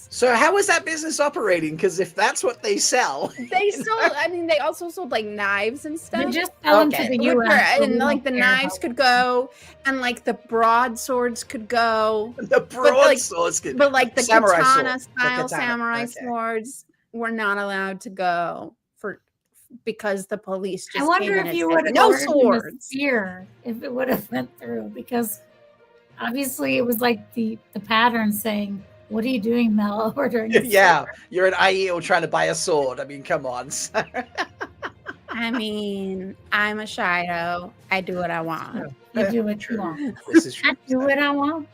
So how is that business operating? Because if that's what they sell, they sold. I mean, they also sold like knives and stuff. They just sell them to the US, and like the knives could go, and like the broadswords could go. The broadswords could, but like the samurai katana style samurai swords were not allowed to go because the police just. I wonder if you would have no swords. Spear if it would have went through, because obviously it was like the pattern saying. What are you doing, Mel? Ordering sword? You're an IEL trying to buy a sword. I mean, come on. I mean, I'm a Shido. I do what I want. You do what you want. This is true. I do what I want.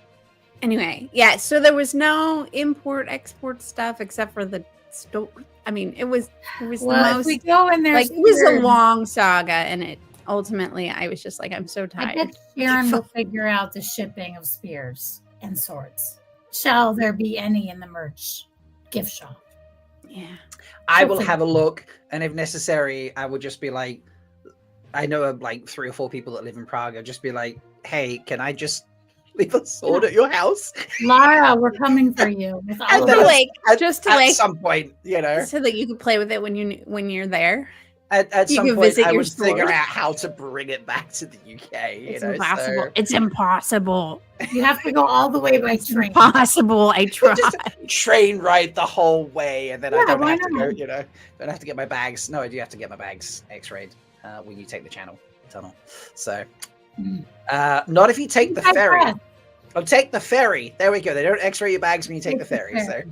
Anyway, yeah. So there was no import-export stuff except for the store. I mean, it was the most. If we go in there, like it was a long saga, and it ultimately, I was just like, I'm so tired. I bet Sharon will figure out the shipping of spears and swords. Shall there be any in the merch gift shop? Yeah. I will have a look, and if necessary, I will just be like, I know of like 3 or 4 people that live in Prague. I'll just be like, hey, can I just leave a sword at your house? Lara, we're coming for you. With all at some point, you know. So that you can play with it when you're there. At some point, I would figure out how to bring it back to the UK. It's impossible. It's impossible. You have to go all the way by train. Impossible. I tried. Just train ride the whole way, and then I don't have to go. You know, don't have to get my bags. No, I do have to get my bags X-rayed when you take the tunnel. So, not if you take the ferry. I'll take the ferry. There we go. They don't X-ray your bags when you take the ferry. So.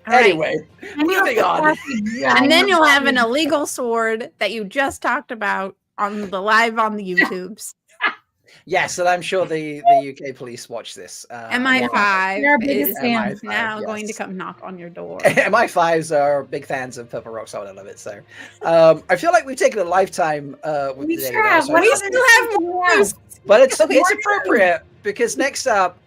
Anyway, moving on. And then you'll have an illegal sword that you just talked about on the YouTubes. Yes, and I'm sure the UK police watch this. MI5 is MI5, now yes. going to come knock on your door. MI5s are big fans of Purple Rock Solid. I love it. So I feel like we've taken a lifetime with We the sure have. Daily We still have more. but it's appropriate because next up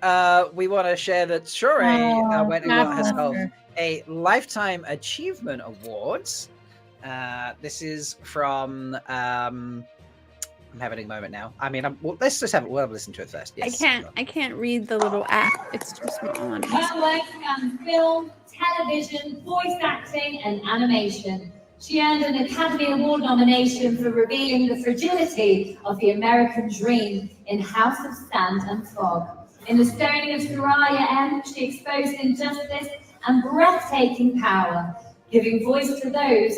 we want to share that Shure went and got herself a Lifetime Achievement Awards. This is from I'm having a moment now. I mean, let's just we'll listen to it first. Yes. I can't read the little app. It's too small. Her work spans film, television, voice acting, and animation. She earned an Academy Award nomination for revealing the fragility of the American dream in House of Sand and Fog. In the stoning of Soraya M., she exposed injustice and breathtaking power, giving voice to those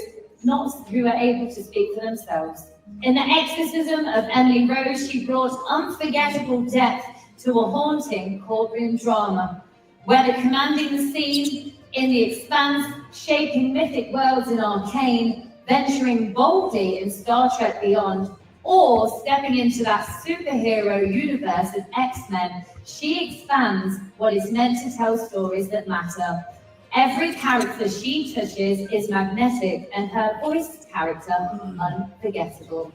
who are able to speak for themselves. In the exorcism of Emily Rose, she brought unforgettable depth to a haunting courtroom drama, whether commanding the scene in The Expanse, shaping mythic worlds in Arcane, venturing boldly in Star Trek Beyond, or stepping into that superhero universe of X-Men. She expands what is meant to tell stories that matter. Every character she touches is magnetic, and her voice character unforgettable.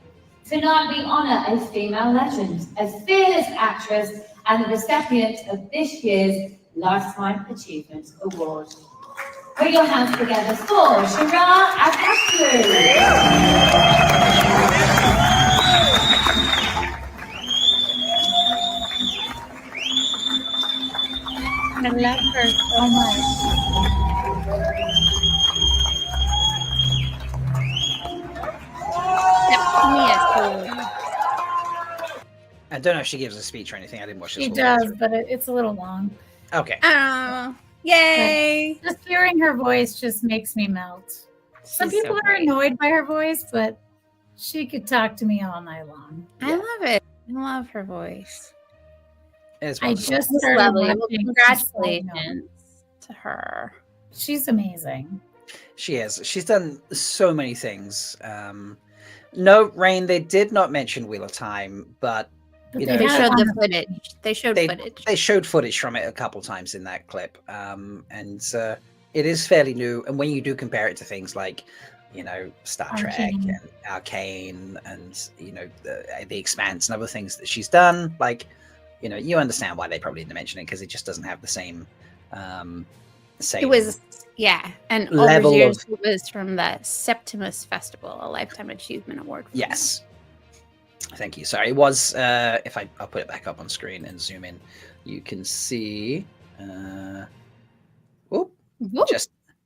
Tonight we honor a female legend, a fearless actress, and the recipient of this year's Lifetime Achievement Award. Put your hands together for Shira Akasu. I love her so much. I don't know if she gives a speech or anything. I didn't watch this. She does, but it's a little long. Okay. Oh, yay! Just hearing her voice just makes me melt. Some She's people so are great. annoyed by her voice, but she could talk to me all night long. I love it. I love her voice. It's I wonderful. just It's started lovely. Well, watching congratulations to her. She's amazing. She is. She's done so many things. No, Rain, they did not mention Wheel of Time, but you know, They had showed it the on footage. They showed footage. they showed footage from it a couple times in that clip, and it is fairly new. And when you do compare it to things like, you know, Star Trek and Arcane, and you know, the Expanse and other things that she's done, like, you know, you understand why they probably didn't mention it because it just doesn't have the same. It was, yeah, and all level those years of- it was from the Septimus Festival, a Lifetime Achievement Award. For Yes. Thank you. Sorry, it was. If I'll put it back up on screen and zoom in, you can see.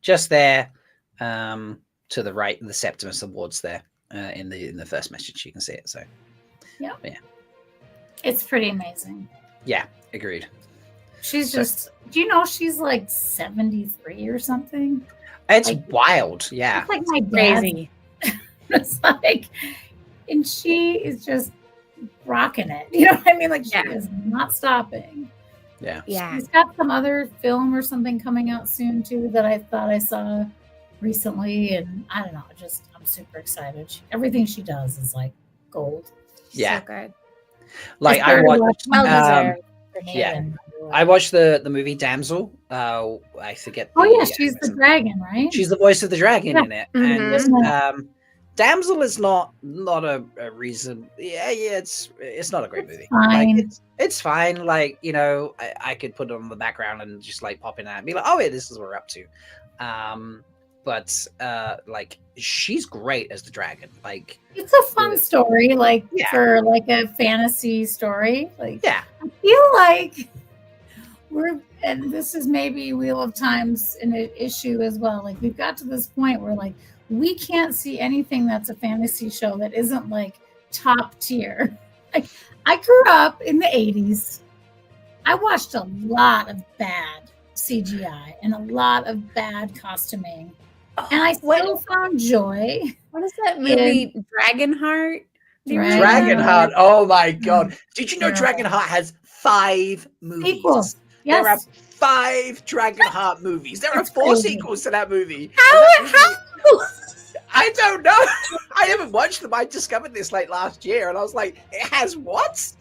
Just there, to the right, the Septimus Awards there, in the first message, you can see it. So, Yeah. yeah, It's pretty amazing. yeah, agreed. She's just, do you know she's like 73 or something? It's Like- wild. Yeah, It's like my dad. Crazy. It's like, and she is just rocking it. You know what I mean? Like, she Yeah. is not stopping. yeah. Yeah. She's got some other film or something coming out soon too that I thought I saw recently, and I don't know. Just I'm super excited. Everything she does is like gold. Yeah. So good. Like I started watched. watching, Well-deserved. yeah. and- I watched the movie Damsel. I forget. Oh the, yeah, she's the dragon, right? She's the voice of the dragon Yeah. in it, Mhm. and Damsel is not a reason. Yeah, it's not a great movie. fine. Like, it's fine. Like, you know, I could put it on the background and just like pop in and be like, oh yeah, this is what we're up to. But like, she's great as the dragon. Like, It's a fun story, like Yeah. for like a fantasy story. Like, yeah, I feel like and this is maybe Wheel of Time's an issue as well. Like, we've got to this point where like we can't see anything that's a fantasy show that isn't like top tier. Like, I grew up in the 80s. I watched a lot of bad CGI and a lot of bad costuming. And I still found joy. What is that movie? Dragonheart? Dragonheart. Oh my god! Did you know Yeah. Dragonheart has 5 movies? Sequels. There are Yes. 5 Dragonheart movies. There are It's 4 crazy. sequels to that movie. How? I don't know. I haven't watched them. I discovered this like last year, and I was like, it has what?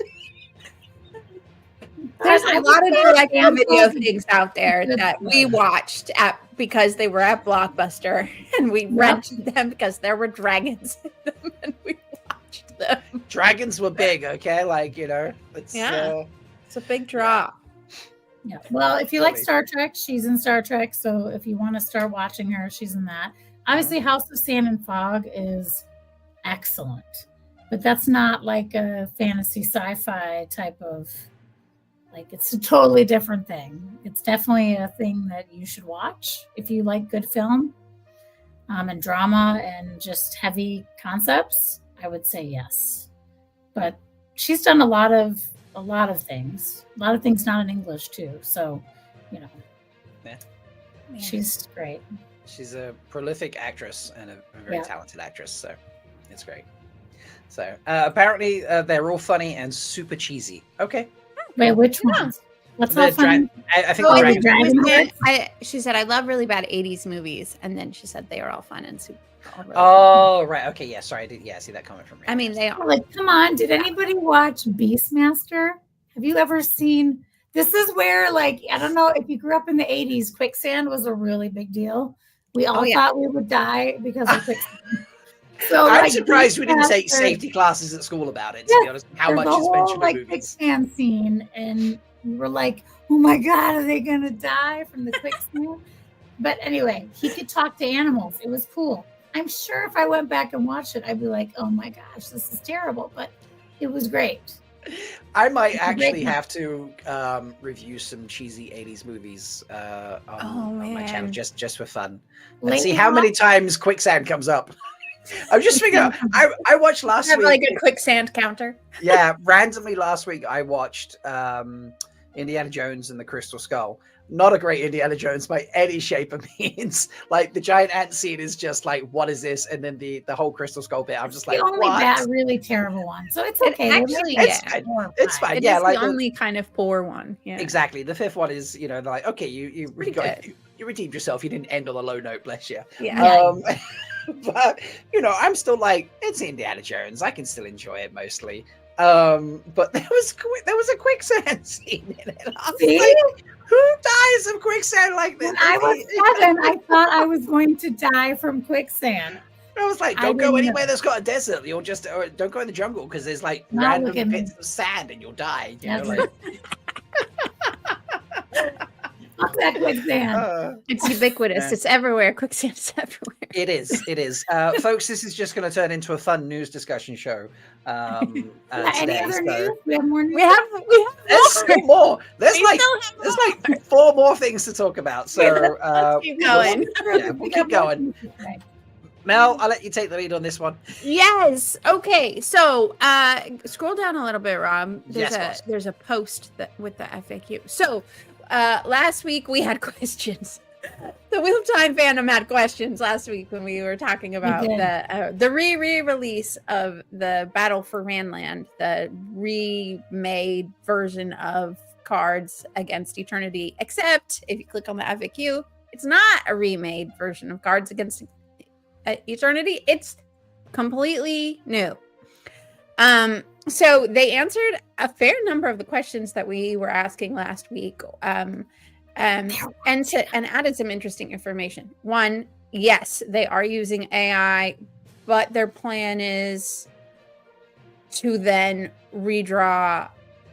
There's a I lot of would say direct Sam video Colton things out there is that good. we watched because they were at Blockbuster, and we rented them because there were dragons in them, and we watched them. Dragons were big, okay? Like, it's It's a big draw. Yeah. Well, if you like Totally. Star Trek, she's in Star Trek. So if you want to start watching her, she's in that. Obviously, House of Sand and Fog is excellent, but that's not like a fantasy sci-fi type of, like, it's a totally different thing. It's definitely a thing that you should watch if you like good film and drama and just heavy concepts. I would say yes, but she's done a lot of things. A lot of things not in English too. So, she's great. She's a prolific actress and a very talented actress, so it's great. So apparently they're all funny and super cheesy. Okay. Wait, which ones? What's The all funny? I think Oh, the the Dragon. Dragon. She said, I love really bad 80s movies. And then she said they are all fun and super. all really Oh, right. Okay. Yeah. Sorry. I did. Yeah. See that comment from me. fun. I mean, they are. Like, come on. Did anybody watch Beastmaster? Have you ever seen? This is where, like, I don't know if you grew up in the 80s, quicksand was a really big deal. We all thought we would die because of quicksand. So I'm like, surprised we didn't take Beastmaster- safety classes at school about it, to be honest. How there's much a is whole, mentioned in like, movies. quicksand scene, and we were like, oh my God, are they going to die from the quicksand? But anyway, he could talk to animals. It was cool. I'm sure if I went back and watched it, I'd be like, oh my gosh, this is terrible. But it was great. I might It's a great actually one. have to review some cheesy 80s movies on my channel man. just for fun. And Lately, see how many times quicksand comes up. I'm just figuring out, I watched last Have week. like a quicksand counter. Yeah, randomly last week I watched Indiana Jones and the Crystal Skull. Not a great Indiana Jones by any shape or means. Like the giant ant scene is just like, what is this? And then the whole Crystal Skull bit, I'm just the like, only what? bad, really terrible one. So it's It okay. actually, It's yeah. fine. 4 or It's 5. fine. It Yeah, is like the only kind of poor one. Yeah. exactly. The 5th one is, they're like, okay, you Pretty got, good. you redeemed yourself. You didn't end on a low note, bless you. Yeah. But I'm still like, it's Indiana Jones. I can still enjoy it mostly. But there was a quicksand scene in it. I was See? like, who dies of quicksand like this? When I was 7, I thought I was going to die from quicksand. I was like, I don't go didn't anywhere know. that's got a desert. You'll just, or don't go in the jungle because there's like Not random looking- bits of sand and you'll die. That's Like, Fuck that quicksand. It's ubiquitous. Yeah. It's everywhere. Quicksand is everywhere. It is. Folks, this is just going to turn into a fun news discussion show. Any Today, other so- news? We have more news. We have There's still more. There's We like still have there's like 4 more things to talk about. So Let's keep going. Yeah, we'll keep going. Mel, I'll let you take the lead on this one. Yes. Okay. So scroll down a little bit, Rob. Yes, boss. There's a post with the FAQ. So last week we had questions. The Wheel of Time fandom had questions last week when we were talking about did. the re-release of the Battle for Ranland, the remade version of Cards Against Eternity. Except if you click on the FAQ, it's not a remade version of Cards Against Eternity. It's completely new. So they answered a fair number of the questions that we were asking last week. And added some interesting information. One, yes, they are using AI, but their plan is to then redraw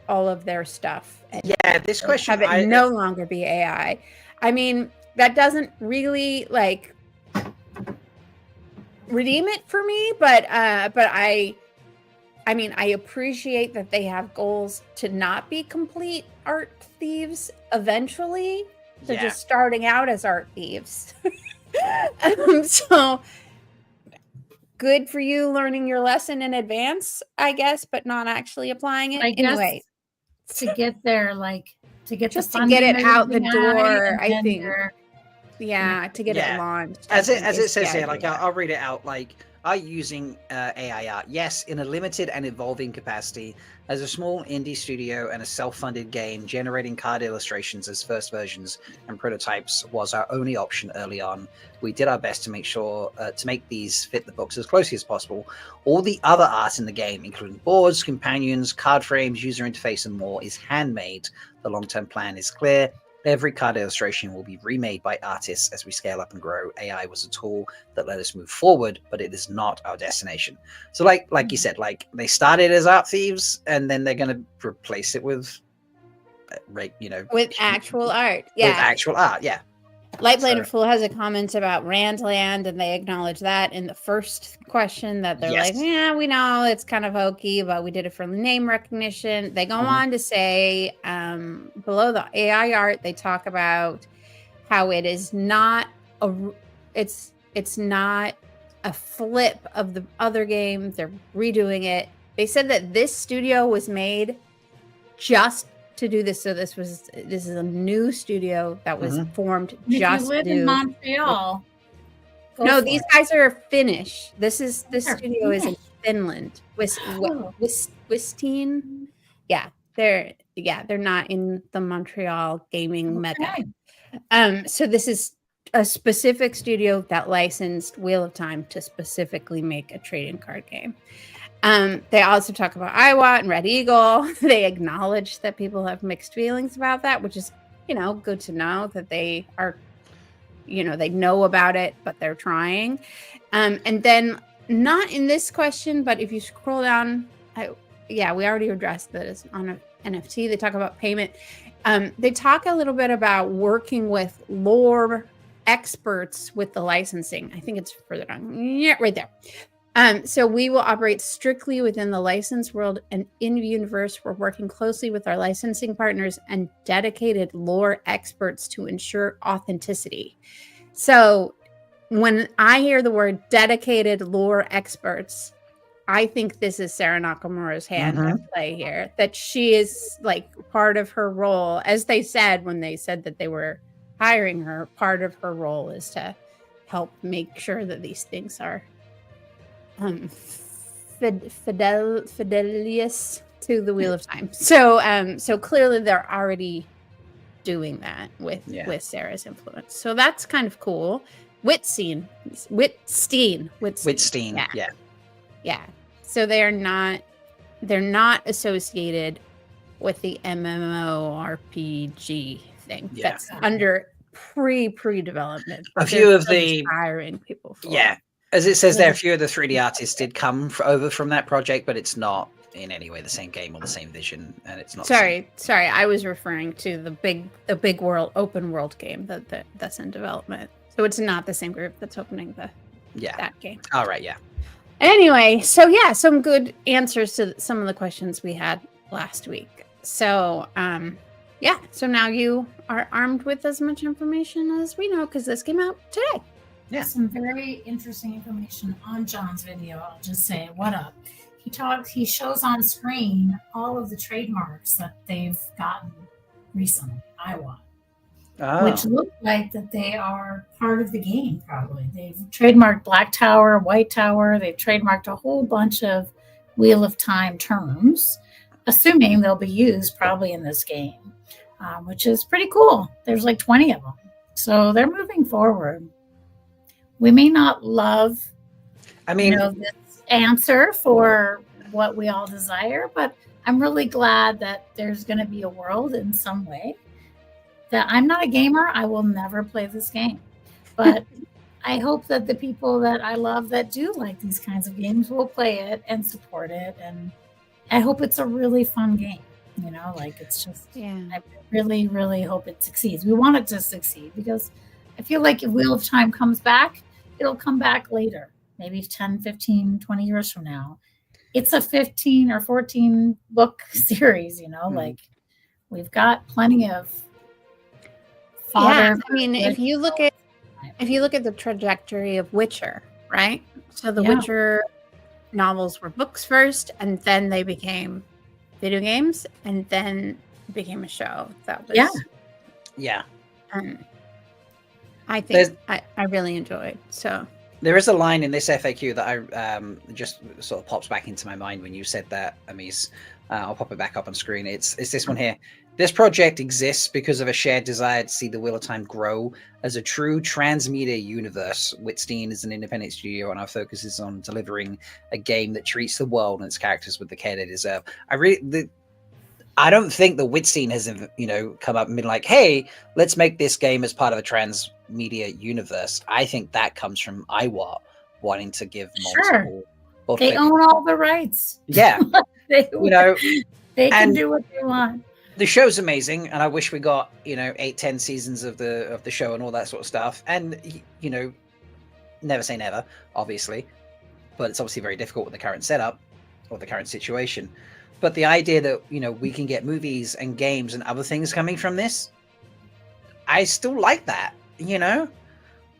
all of their stuff. And Yeah, this question have it no longer be AI. I mean, that doesn't really like redeem it for me, but I mean, I appreciate that they have goals to not be complete art thieves eventually. They're just starting out as art thieves. So good for you learning your lesson in advance, I guess, but not actually applying it. I guess Anyway, to get there, to get just the to get funding it out the and everything door, and I then think. they're- Yeah, to get Yeah. it launched. As I it think is says the here, like idea. I'll read it out. Like are using AI art, yes, in a limited and evolving capacity. As a small indie studio and a self-funded game, generating card illustrations as first versions and prototypes was our only option early on. We did our best to make sure to make these fit the books as closely as possible. All the other art in the game, including boards, companions, card frames, user interface, and more, is handmade. The long-term plan is clear. Every card illustration will be remade by artists as we scale up and grow. AI was a tool that let us move forward, but it is not our destination. So like you said, like they started as art thieves and then they're going to replace it with, with actual art. Yeah. With actual art. Yeah. Lightblade Fool has a comment about Randland, and they acknowledge that in the first question that they're like, yeah, we know it's kind of hokey, but we did it for name recognition. They go on to say below the AI art, they talk about how it is not it's not a flip of the other game. They're redoing it. They said that this studio was made just to do this. So this is a new studio that was formed if just you live in Montreal. No, these guys are Finnish. This studio is in Finland. Wisteen. Yeah, they're not in the Montreal gaming mecca. So this is a specific studio that licensed Wheel of Time to specifically make a trading card game. They also talk about Iowa and Red Eagle. They acknowledge that people have mixed feelings about that, which is, good to know that they are, they know about it, but they're trying. And then not in this question, but if you scroll down, we already addressed that it's on an NFT. They talk about payment. They talk a little bit about working with lore experts with the licensing. I think it's further down. Yeah, right there. So we will operate strictly within the license world and in universe. We're working closely with our licensing partners and dedicated lore experts to ensure authenticity. So when I hear the word dedicated lore experts, I think this is Sarah Nakamura's hand at play here, that she is like part of her role. As they said, when they said that they were hiring her, part of her role is to help make sure that these things are fidelious to the Wheel of Time. So clearly they're already doing that with Sarah's influence. So that's kind of cool. Whitstein. Yeah. So they're not associated with the MMORPG thing. Yeah. That's under pre-development. A few of the hiring people for. Yeah. As it says there, a few of the 3D artists did come over from that project, but it's not in any way the same game or the same vision, and it's not. Sorry. I was referring to the big open world game that's in development. So it's not the same group that's opening that game. All right, yeah. Anyway, so some good answers to some of the questions we had last week. So so now you are armed with as much information as we know because this came out today. Yeah, some very interesting information on John's video. I'll just say, what up? He shows on screen all of the trademarks that they've gotten recently, Iowa, which look like that they are part of the game, probably. They've trademarked Black Tower, White Tower. They've trademarked a whole bunch of Wheel of Time terms, assuming they'll be used probably in this game, which is pretty cool. There's like 20 of them. So they're moving forward. We may not love, this answer for what we all desire, but I'm really glad that there's going to be a world in some way that I'm not a gamer. I will never play this game, but I hope that the people that I love that do like these kinds of games will play it and support it. And I hope it's a really fun game. It's just, I really, really hope it succeeds. We want it to succeed because I feel like if Wheel of Time comes back, it'll come back later, maybe 10, 15, 20 years from now. It's a 15 or 14 book series, we've got plenty of fodder. Yeah, if you look at the trajectory of Witcher, right? So the Witcher novels were books first, and then they became video games, and then became a show. That was yeah. I think I really enjoyed. So There is a line in this FAQ that I just sort of pops back into my mind when you said that, Amis. I'll pop it back up on screen. It's this one here. This project exists because of a shared desire to see the Wheel of Time grow as a true transmedia universe. Witstein is an independent studio, and our focus is on delivering a game that treats the world and its characters with the care they deserve. I don't think the Witstein has, come up and been like, "Hey, let's make this game as part of a transmedia universe." I think that comes from IWAT wanting to give multiple. They own all the rights. Yeah, they can and do what they want. The show's amazing, and I wish we got 8-10 seasons of the show and all that sort of stuff. And never say never, obviously, but it's obviously very difficult with the current setup or the current situation. But the idea that we can get movies and games and other things coming from this, I still like that.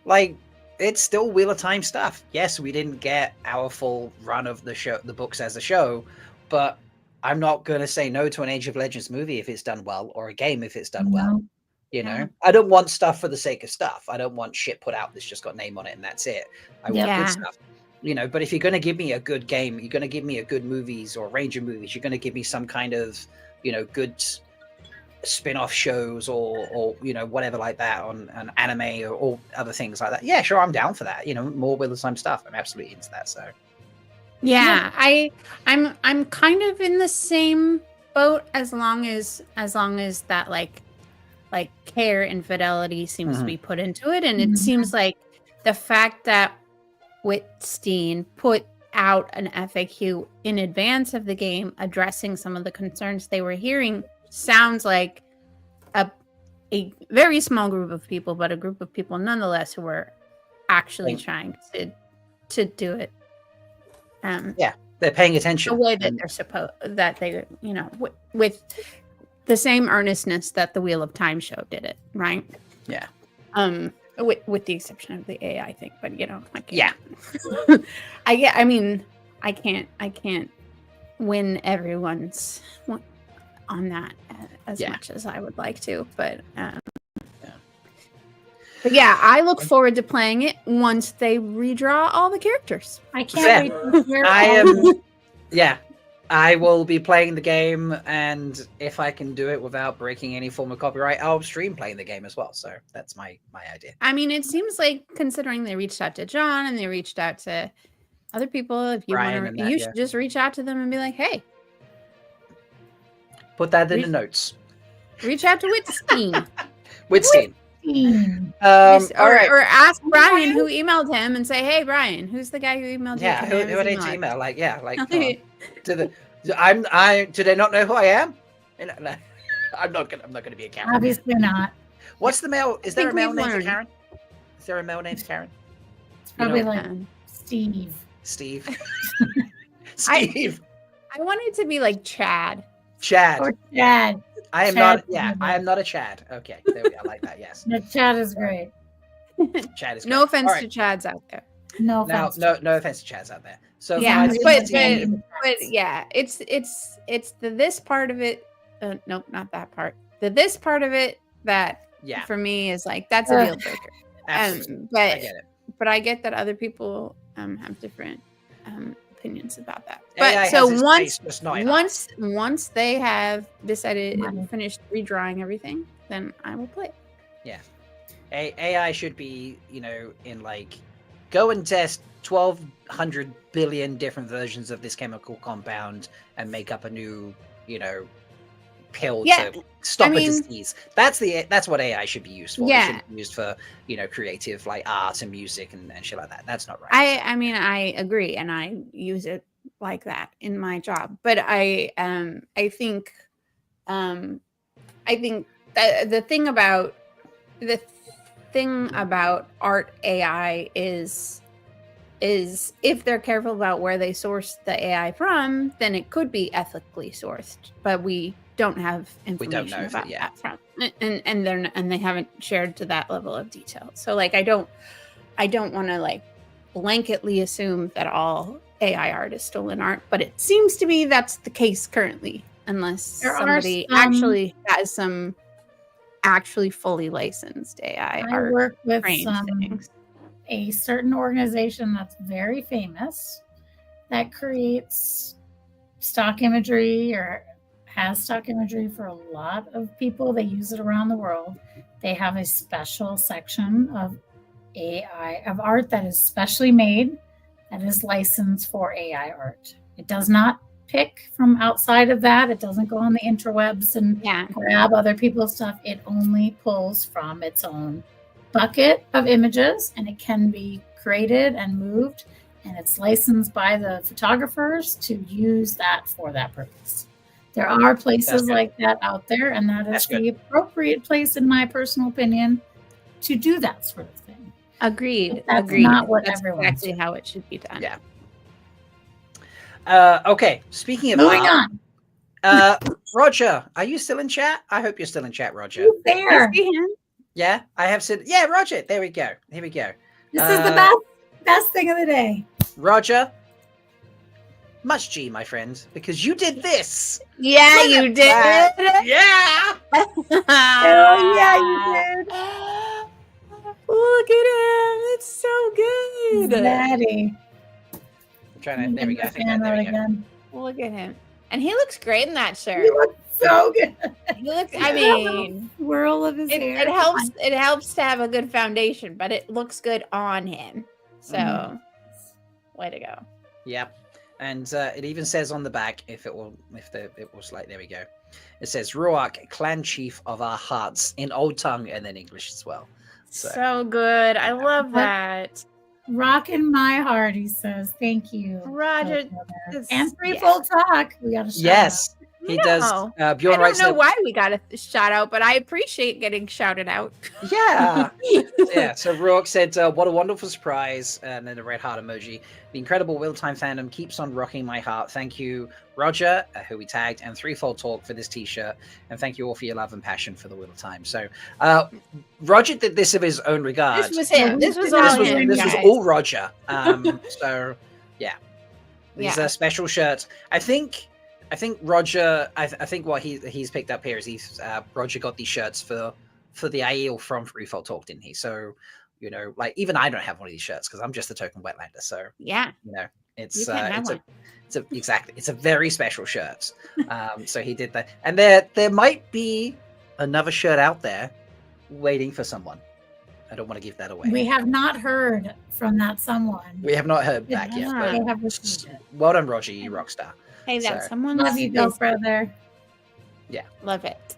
Like it's still Wheel of Time stuff. Yes, we didn't get our full run of the books as a show, but I'm not going to say no to an Age of Legends movie if it's done well, or a game if it's done well. I don't want stuff for the sake of stuff. I don't want shit put out that's just got name on it and that's it. I want good stuff. But if you're going to give me a good game, you're going to give me a good movies or range of movies, you're going to give me some kind of, good spin-off shows or whatever like that on an anime or other things like that. Yeah, sure, I'm down for that. More Wheel of Time stuff. I'm absolutely into that. So. Yeah, I'm kind of in the same boat as long as that like care and fidelity seems to be put into it, and it seems like the fact that Witstein put out an FAQ in advance of the game addressing some of the concerns they were hearing sounds like a very small group of people, but a group of people nonetheless who were actually trying to do it. They're paying attention the way that they're supposed with the same earnestness that the Wheel of Time show did it, right? Yeah. With the exception of the AI thing, but I can't win everyone's on that as much as I would like to, but But yeah, I look forward to playing it once they redraw all the characters. I can't wait. I will be playing the game, and if I can do it without breaking any form of copyright, I'll stream playing the game as well. So that's my idea. I mean, it seems like, considering they reached out to John and they reached out to other people, if you want to, you should just reach out to them and be like, "Hey, put that in the notes." Reach out to Witstein. Witstein. Or ask Brian who emailed him and say, "Hey, Brian, who's the guy who emailed you?" Yeah, who I need to email? Do they not know who I am? I'm not gonna be a Karen. Obviously not. What's the male? Is there a male named Karen? Is there a male named Karen? It's probably Steve. Steve. I want it to be like Chad. Or Chad. I am not. Yeah, I am not a Chad. Okay, there we go. I like that. Yes. No, Chad is great. Chad is great. No offense to Chads out there. No offense. No offense to Chads out there. So yeah, but yeah, it's the this part of it. Nope, not that part. The this part of it that for me is like that's a deal breaker. But I get it. But I get that other people have different opinions about that. But AI so once they have decided and finished redrawing everything, then I will play. Yeah, AI should be in like go and test 1,200 billion different versions of this chemical compound and make up a new pill to stop a disease. That's what AI should be used for. It should be used for creative like art and music and shit like that. That's not right. I mean I agree, and I use it like that in my job. But I think that the thing about art AI is if they're careful about where they source the AI from, then it could be ethically sourced. But we don't have information about that from, and they haven't shared to that level of detail. So like I don't want to like blanketly assume that all AI art is stolen art, but it seems to me that's the case currently, unless somebody actually has some actually fully licensed AI art. I work with things. a certain organization that's very famous that creates stock imagery or has stock imagery for a lot of people. They use it around the world. They have a special section of AI, of art that is specially made, that is licensed for AI art. It does not pick from outside of that. It doesn't go on the interwebs and grab other people's stuff. It only pulls from its own bucket of images, and it can be created and moved, and it's licensed by the photographers to use that for that purpose. There are places like that out there, and that is the appropriate place, in my personal opinion, to do that sort of thing. Agreed. That's Agreed. not what That's everyone's exactly how it should be done. Yeah. Okay. Speaking of moving art, on. Roger, are you still in chat? I hope you're still in chat, Roger. Who's there? Yeah, I have said. Yeah, Roger. There we go. Here we go. This is the best thing of the day. Roger. Much G, my friend, because you did this. Yeah, Look you at did. that. Yeah. Oh yeah, you did. Look at him. It's so good. Daddy. I'm trying to. There we go. I think that, there we go. Again. Look at him. And he looks great in that shirt. He looks so good. He looks, I mean, swirl of his hair. It helps to have a good foundation, but it looks good on him. So, way to go. Yep. And it even says on the back, it was like, there we go. It says Ruach, clan chief of our hearts, in old tongue and then English as well. So good. I love that. Rockin' my heart, he says. Thank you, Roger. And Threefold Talk. We got a shout out. He does. Bjorn I writes don't know why we got a shout out, but I appreciate getting shouted out. Yeah. Yeah. So Rourke said, what a wonderful surprise. And then a red heart emoji. The incredible Wheel of Time fandom keeps on rocking my heart. Thank you, Roger, who we tagged, and Threefold Talk for this t-shirt. And thank you all for your love and passion for the Wheel of Time. So Roger did this of his own regard. This was him. This was all him. This was all Roger. So yeah. These are special shirts. I think Roger. I think what he's picked up here is Roger got these shirts for the Aiel from Threefold Talk, didn't he? So like even I don't have one of these shirts because I'm just a token Wetlander. So yeah, it's a very special shirt. So he did that, and there might be another shirt out there waiting for someone. I don't want to give that away. We have not heard from that someone. We have not heard back yet. They have received it. Well done, Roger, you rock star. Hey, that So, someone Love you, Bill, brother. Yeah. Love it.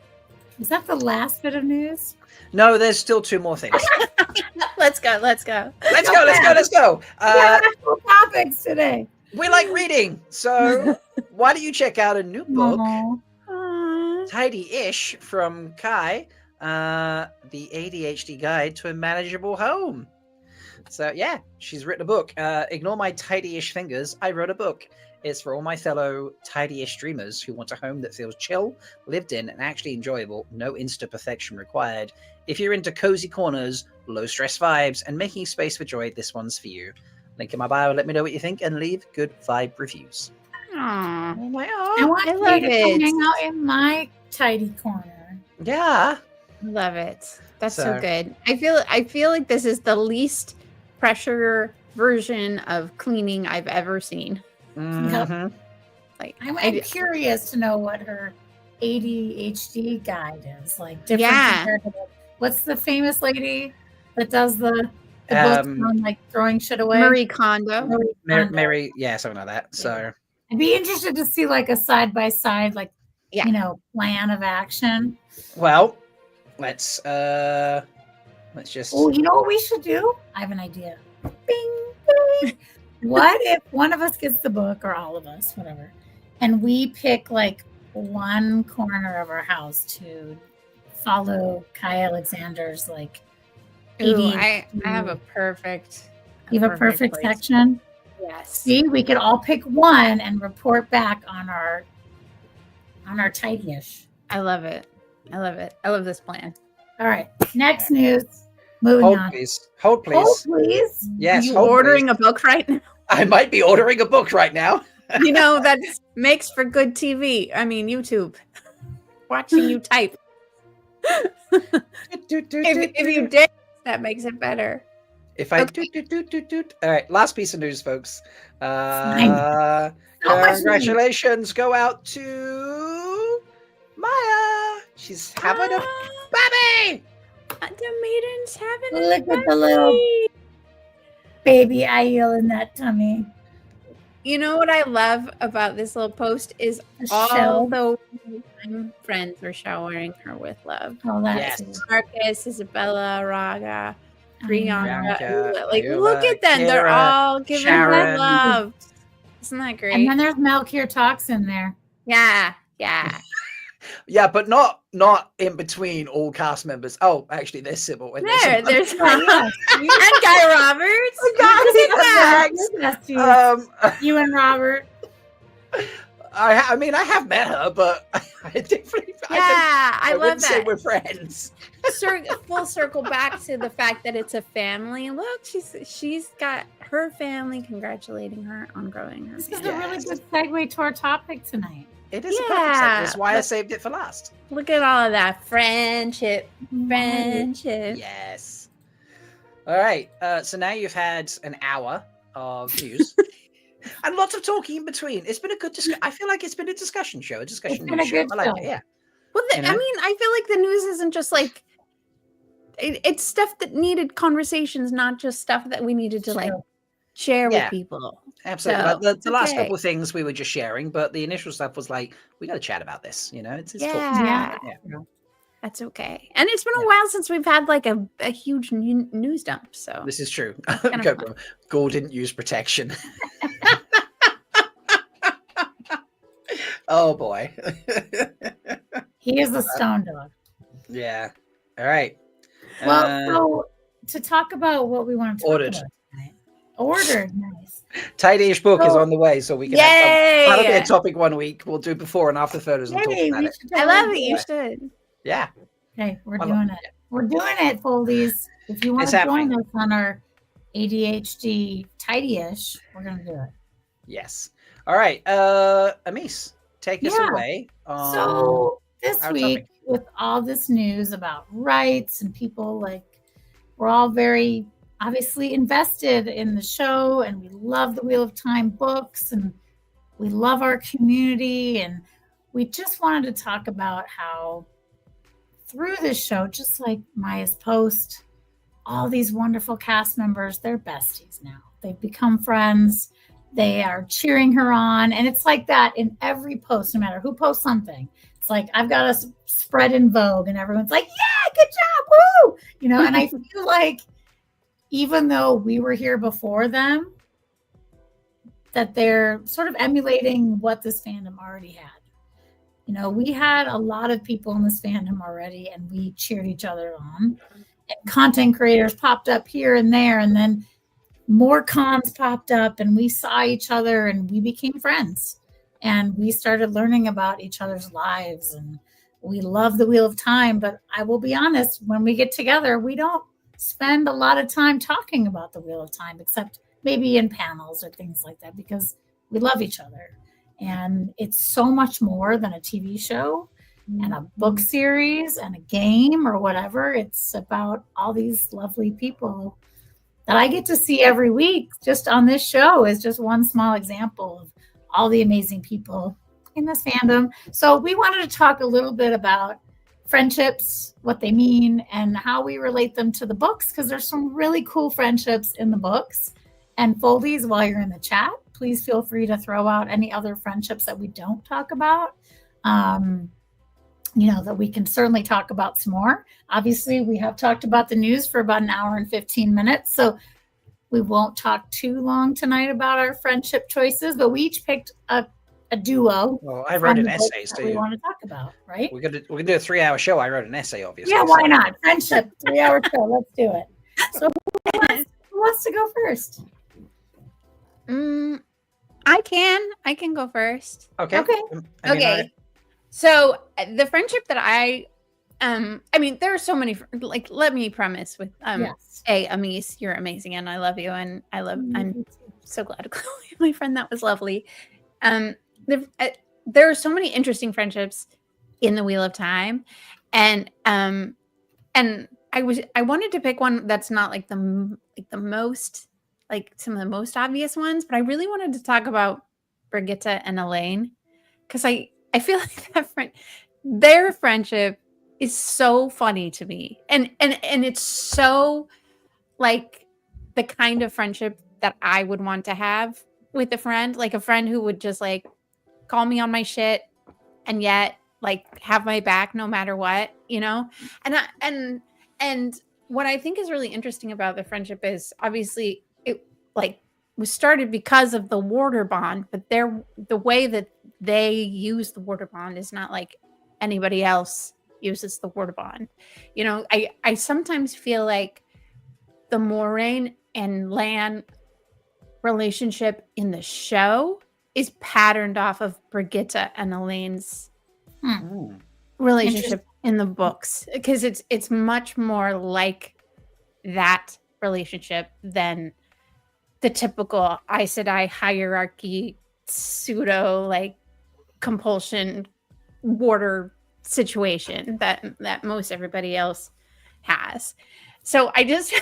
Is that the last bit of news? No, there's still two more things. Let's go. Let's go. Actual topics today. We like reading, so why don't you check out a new book, Tidy-ish, from Kai, the ADHD Guide to a Manageable Home. So yeah, she's written a book. Ignore my tidy-ish fingers. I wrote a book. It's for all my fellow tidy-ish dreamers who want a home that feels chill, lived in, and actually enjoyable. No insta perfection required. If you're into cozy corners, low stress vibes, and making space for joy, this one's for you. Link in my bio. Let me know what you think and leave good vibe reviews. Aww. I want you to come hang out in my tidy corner. Yeah. Love it. That's so good. I feel like this is the least pressure version of cleaning I've ever seen. Mm-hmm. Like I'm curious to know what her ADHD guide is like. Different compared to what's the famous lady that does the books on like throwing shit away? Marie Kondo. Mary, yeah, something like that. So I'd be interested to see like a side by side, like plan of action. Well, let's just. Oh, you know what we should do? I have an idea. Bing, bing. What if one of us gets the book, or all of us, whatever, and we pick like one corner of our house to follow Kai Alexander's like. Ooh, I have a perfect. You have a perfect section. Yes. See, we could all pick one and report back on our tidy-ish. I love it. I love this plan. All right. Next news. Moving on. Please. Hold, please. Hold, please. Yes. Are you ordering a book right now? I might be ordering a book right now. That makes for good TV. I mean, YouTube. Watching you type. If you did, that makes it better. If I all right, last piece of news, folks. Congratulations go out to Maya. She's having a baby. The maiden's having a Look at the little baby Aiel in that tummy. You know what I love about this little post is all the friends are showering her with love. Oh, that's Marcus, Isabella, Raga, Priyanka. Priyanka, Like, Ayula, look at them. They're Kira, all giving her Sharon. love. Isn't that great? And then there's Malkier Talks in there. Yeah. Yeah, but not in between all cast members. Oh, actually, there's Sybil. And There's and Guy Roberts. Look at that. You and Robert. I mean, I have met her, but I definitely. I love wouldn't say that. we're friends. Full circle back to the fact that it's a family. Look, she's got her family congratulating her on growing her. This is a really good segue to our topic tonight. It is a perfect segue. That's why I saved it for last. Look at all of that friendship. Yes. All right. So now you've had an hour of news. And lots of talking in between. It's been a good discussion. I feel like it's been a discussion show. It's been a good I like show. it. Yeah. Well, I mean, I feel like the news isn't just like it's stuff that needed conversations, not just stuff that we needed to like share with people. Absolutely. So, Like the last couple of things we were just sharing, but the initial stuff was like, we got to chat about this. You know, it's yeah. That's okay. And it's been a while since we've had like a huge news dump. So this is true. Kind of Gore didn't use protection. Oh boy. He is a stone dog. Yeah. All right. Well, so to talk about what we want to talk Ordered. about tonight. Ordered, nice. Tidy-ish book is on the way, so we can Yay! have that'll be a topic one week. We'll do before and after photos and talk about it. I love it. You should. Yeah. Okay, we're doing it. We're doing it, Foldies. If you want It's to happening. join us on our ADHD tidy-ish, we're going to do it. Yes. All right. Amis, take us away. So this our week, topic. with all this news about rights and people, like, we're all very obviously invested in the show, and we love the Wheel of Time books, and we love our community, and we just wanted to talk about how through this show, just like Maya's post, all these wonderful cast members, they're besties now. They've become friends. They are cheering her on. And it's like that in every post, no matter who posts something. It's like, I've got a spread in Vogue, and everyone's like, yeah, good job, woo! You know, and I feel like even though we were here before them, that they're sort of emulating what this fandom already had. You know, we had a lot of people in this fandom already, and we cheered each other on. And content creators popped up here and there, and then more cons popped up, and we saw each other, and we became friends. And we started learning about each other's lives, and we love the Wheel of Time. But I will be honest, when we get together, we don't spend a lot of time talking about the Wheel of Time, except maybe in panels or things like that, because we love each other. And it's so much more than a TV show and a book series and a game or whatever. It's about all these lovely people that I get to see every week. Just on this show is just one small example of all the amazing people in this fandom. So we wanted to talk a little bit about friendships, what they mean, and how we relate them to the books, because there's some really cool friendships in the books. And Foldies, while you're in the chat, please feel free to throw out any other friendships that we don't talk about, you know, that we can certainly talk about some more. Obviously, we have talked about the news for about an hour and 15 minutes, so we won't talk too long tonight about our friendship choices, but we each picked a duo. Well, I wrote an essay, so we want to talk about, right? We're gonna do a 3-hour show. I wrote an essay, obviously. Yeah, why not? Friendship, 3-hour show. Let's do it. So who wants to go first? I can go first. Okay. Okay. So the friendship that I mean, there are so many, like, let me premise with, Yes. Amis, you're amazing. And I love you. And I'm so glad to call you my friend. That was lovely. There are so many interesting friendships in the Wheel of Time. And I I wanted to pick one that's not like the most, like some of the most obvious ones, but I really wanted to talk about Brigitte and Elaine, because I feel like their friendship is so funny to me, and it's so like the kind of friendship that I would want to have with a friend, like a friend who would just like call me on my shit and yet like have my back no matter what, you know? And what I think is really interesting about the friendship is obviously it like was started because of the water bond, but the way that they use the water bond is not like anybody else uses the water bond. You know, I sometimes feel like the Moraine and Lan relationship in the show is patterned off of Brigitte and Elaine's relationship in the books, because it's much more like that relationship than the typical Aes Sedai hierarchy pseudo like compulsion water situation that most everybody else has. So I just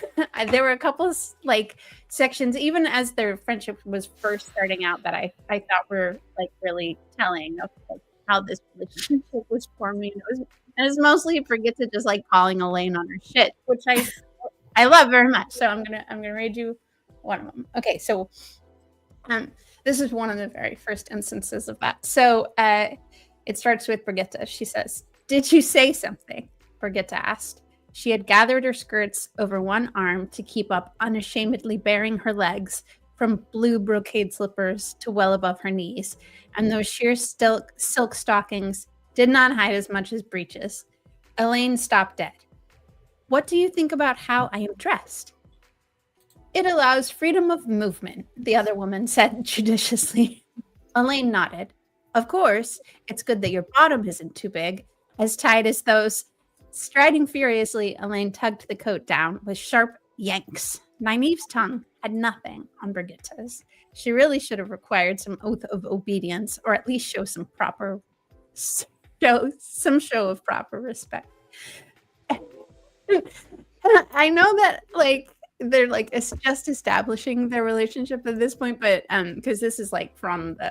there were a couple of like sections, even as their friendship was first starting out, that I thought were like really telling of like how this relationship was forming. It was mostly Brigitte just like calling Elaine on her shit, which I love very much. So I'm gonna read you one of them. Okay, so this is one of the very first instances of that. So it starts with Brigitte. She says, "Did you say something?" Brigitte asked. She had gathered her skirts over one arm to keep up unashamedly baring her legs from blue brocade slippers to well above her knees, and those sheer silk stockings did not hide as much as breeches. Elaine stopped dead. "What do you think about how I am dressed?" "It allows freedom of movement," the other woman said judiciously. Elaine nodded. "Of course, it's good that your bottom isn't too big, as tight as those." Striding furiously, Elaine tugged the coat down with sharp yanks. Nynaeve's tongue had nothing on Brigitte's. She really should have required some oath of obedience, or at least show some show of proper respect. I know that like they're like it's just establishing their relationship at this point, but because this is like from the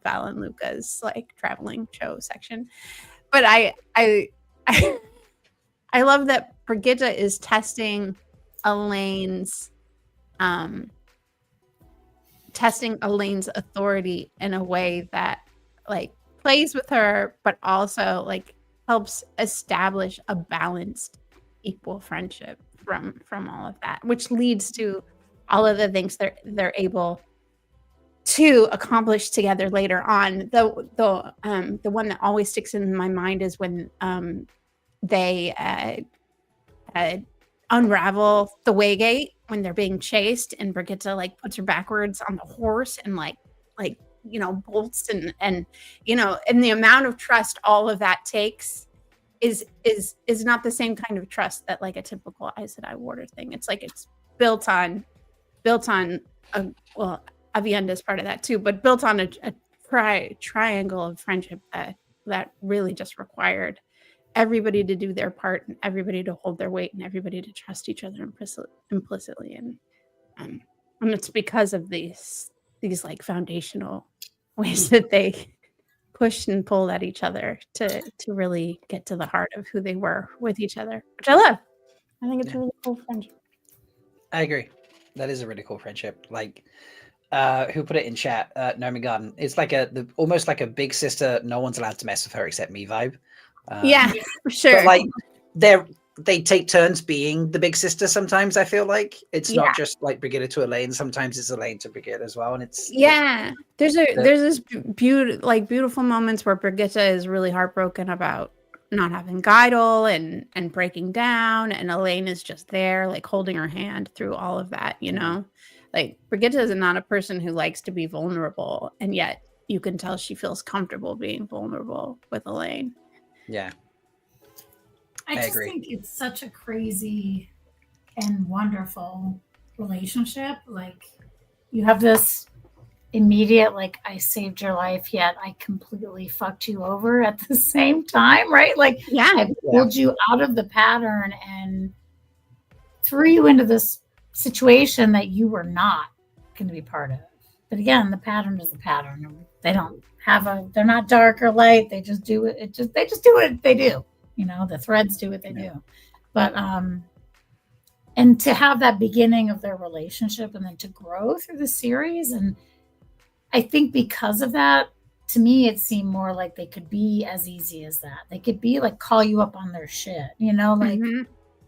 Val and Luca's like traveling show section, but I love that Brigitte is testing Elaine's authority in a way that like plays with her, but also like helps establish a balanced, equal friendship from all of that, which leads to all of the things they're able to accomplish together later on. The one that always sticks in my mind is when they unravel the Waygate when they're being chased, and Brigitte like puts her backwards on the horse and like you know bolts and you know, and the amount of trust all of that takes is not the same kind of trust that like a typical Aes Sedai warder thing. It's like it's built on well, Avienda is part of that too, but built on a triangle of friendship that really just required everybody to do their part and everybody to hold their weight and everybody to trust each other implicitly, and it's because of these like foundational ways that they pushed and pulled at each other to really get to the heart of who they were with each other, which I love. I think it's a really cool friendship. I agree. That is a really cool friendship. Like who put it in chat? Nomi Garden. It's like almost like a big sister. No one's allowed to mess with her except me vibe. Yeah, for sure. But like they take turns being the big sister. Sometimes I feel like it's not just like Brigitte to Elaine. Sometimes it's Elaine to Brigitte as well, and it's There's this beautiful moments where Brigitte is really heartbroken about not having Guidol and breaking down, and Elaine is just there like holding her hand through all of that. You know, like Brigitte is not a person who likes to be vulnerable, and yet you can tell she feels comfortable being vulnerable with Elaine. Yeah. I just think it's such a crazy and wonderful relationship. Like you have this immediate, like, I saved your life, yet I completely fucked you over at the same time, right? Like I pulled you out of the pattern and threw you into this situation that you were not going to be part of. But again, the pattern is the pattern. They don't have they're not dark or light. They just do it. They just do what they do. You know, the threads do what they do. But, and to have that beginning of their relationship and then to grow through the series. And I think because of that, to me, it seemed more like they could be as easy as that. They could be like, call you up on their shit, you know, like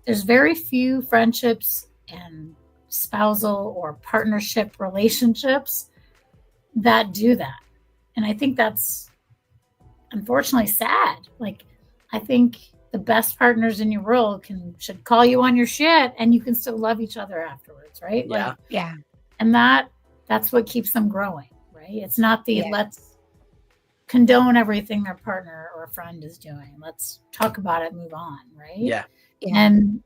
there's very few friendships and spousal or partnership relationships that do that. And I think that's unfortunately sad. Like, I think the best partners in your world should call you on your shit and you can still love each other afterwards, right? Yeah. Like, yeah. And that's what keeps them growing, right? It's not let's condone everything their partner or a friend is doing. Let's talk about it, move on, right? Yeah. And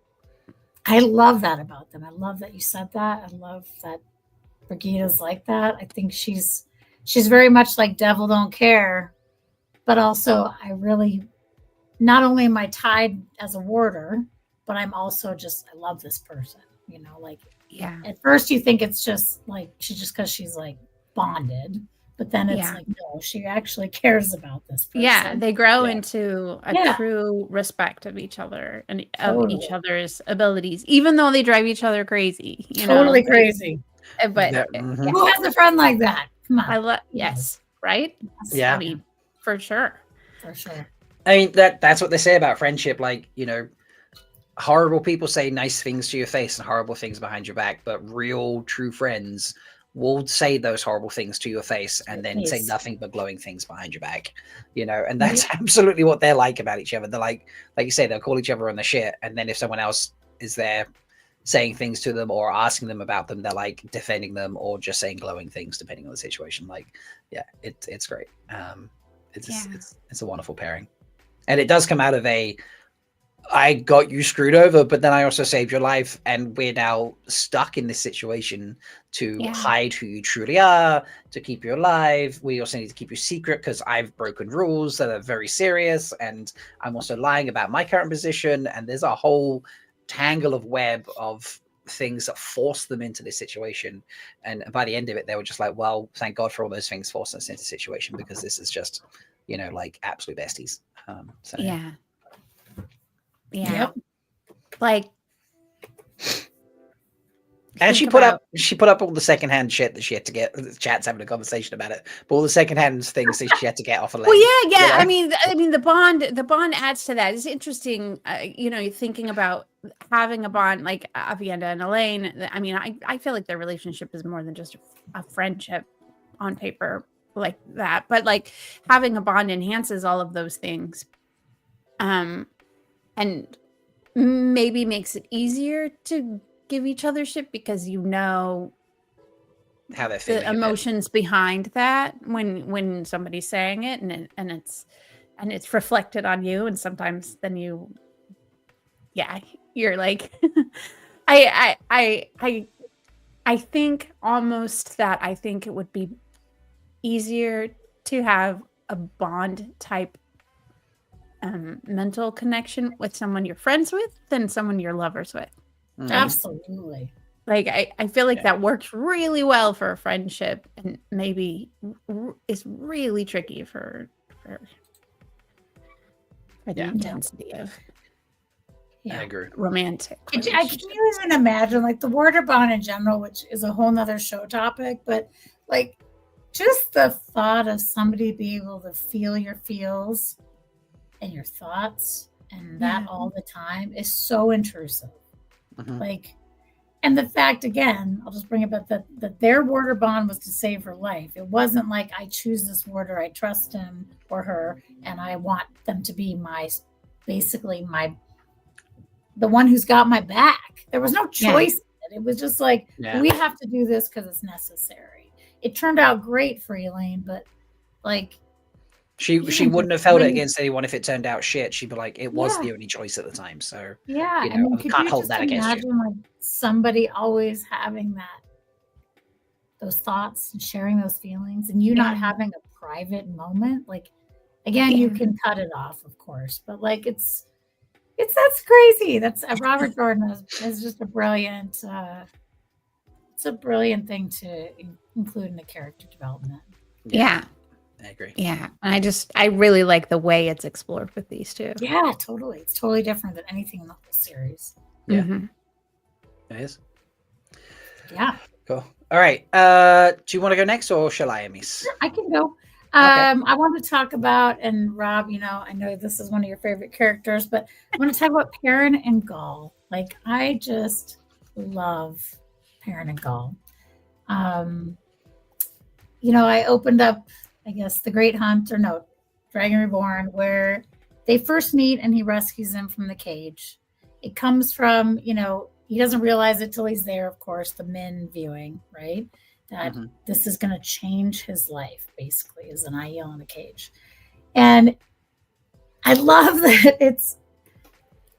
I love that about them. I love that you said that. I love that Brigida's like that. I think she's very much like devil don't care, but also I really, not only am I tied as a warder, but I'm also I love this person, you know, like, at first you think it's just like, because she's like bonded, but then it's like, no, she actually cares about this person. Yeah. They grow into a true respect of each other and of each other's abilities, even though they drive each other crazy, you know? Totally crazy. But who has a friend like that? Come on. I love, right? Yeah. I mean, for sure. For sure. I mean, that's what they say about friendship. Like, you know, horrible people say nice things to your face and horrible things behind your back, but real, true friends will say those horrible things to your face and then say nothing but glowing things behind your back, you know, and that's absolutely what they're like about each other. They're like you say, they'll call each other on the shit. And then if someone else is there saying things to them or asking them about them, they're like defending them or just saying glowing things depending on the situation. Like, it's great. It's a wonderful pairing. And it does come out of I got you screwed over, but then I also saved your life, and we're now stuck in this situation to hide who you truly are, to keep you alive. We also need to keep you secret because I've broken rules that are very serious, and I'm also lying about my current position, and there's a whole tangle of web of things that force them into this situation. And by the end of it, they were just like, well, thank God for all those things forcing us into the situation, because this is just, you know, like absolute besties. Like, and she put up all the secondhand shit that she had to get. The chat's having a conversation about it, but all the secondhand things that she had to get off of Leigh. Well, yeah. You know? I mean, the bond adds to that. It's interesting, you know, thinking about having a bond like Avienda and Elaine. I mean, I feel like their relationship is more than just a friendship on paper like that, but like having a bond enhances all of those things, and maybe makes it easier to give each other shit because you know how they're feeling, the emotions behind that when somebody's saying it, and it's reflected on you, and sometimes then you're like I think almost that I think it would be easier to have a bond type mental connection with someone you're friends with than someone you're lovers with. Absolutely. Like I feel like that works really well for a friendship, and maybe is really tricky for the intensity of I agree. romantic. I can even imagine like the warder bond in general, which is a whole nother show topic, but like just the thought of somebody being able to feel your feels and your thoughts and that all the time is so intrusive. Like, and the fact, again, I'll just bring it back that their warder bond was to save her life. It wasn't like I choose this warder, I trust him or her, and I want them to be the one who's got my back. There was no choice. It was just like, we have to do this because it's necessary. It turned out great for Elaine, but like, she wouldn't have held it against anyone if it turned out shit. She'd be like, it was the only choice at the time. So you know, I mean, I can't hold that against you. Like somebody always having those thoughts and sharing those feelings, and you not having a private moment. Like, again, you can cut it off, of course, but like That's crazy. That's Robert Jordan is just a brilliant. It's a brilliant thing to include in the character development. Yeah. I agree. Yeah. I really like the way it's explored with these two. Yeah, totally. It's totally different than anything in the whole series. Yeah. Mhm. It is. Yeah. Cool. All right. Do you want to go next or shall I, Amice? I can go. I want to talk about, and Rob, I know this is one of your favorite characters, but I want to talk about Perrin and Gall. Like, I just love Perrin and Gall. I opened up, I guess, The Great Hunt, or no, Dragon Reborn, where they first meet and he rescues him from the cage. It comes from, he doesn't realize it till he's there, of course, the men viewing, right? That this is going to change his life, basically, as an Aiel in a cage. And I love that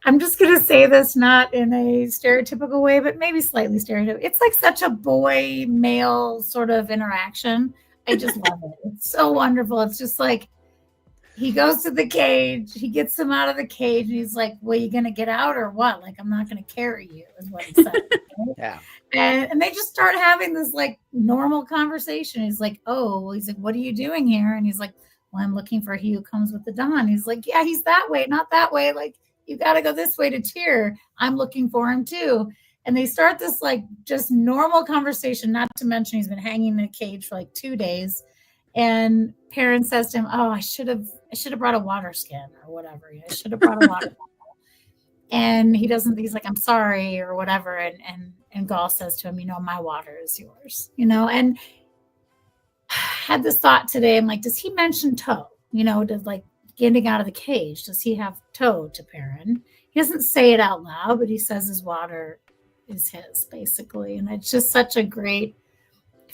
I'm just going to say this not in a stereotypical way, but maybe slightly stereotypical. It's like such a boy-male sort of interaction. I just love it. It's so wonderful. It's just like, he goes to the cage, he gets him out of the cage, and he's like, well, you going to get out or what? Like, I'm not going to carry you, is what he said. Right? Yeah. And they just start having this like normal conversation. He's like, what are you doing here? And he's like, well, I'm looking for he who comes with the dawn. He's like, yeah, he's that way, not that way. Like, you got to go this way to Tyr. I'm looking for him too. And they start this like just normal conversation, not to mention he's been hanging in a cage for like 2 days. And Perrin says to him, oh, I should have brought a water skin or whatever. I should have brought a water bottle. And he's like, I'm sorry or whatever. And Gall says to him, my water is yours, and I had this thought today. I'm like, does he mention toe, does like getting out of the cage? Does he have toe to Perrin? He doesn't say it out loud, but he says his water is his, basically. And it's just such a great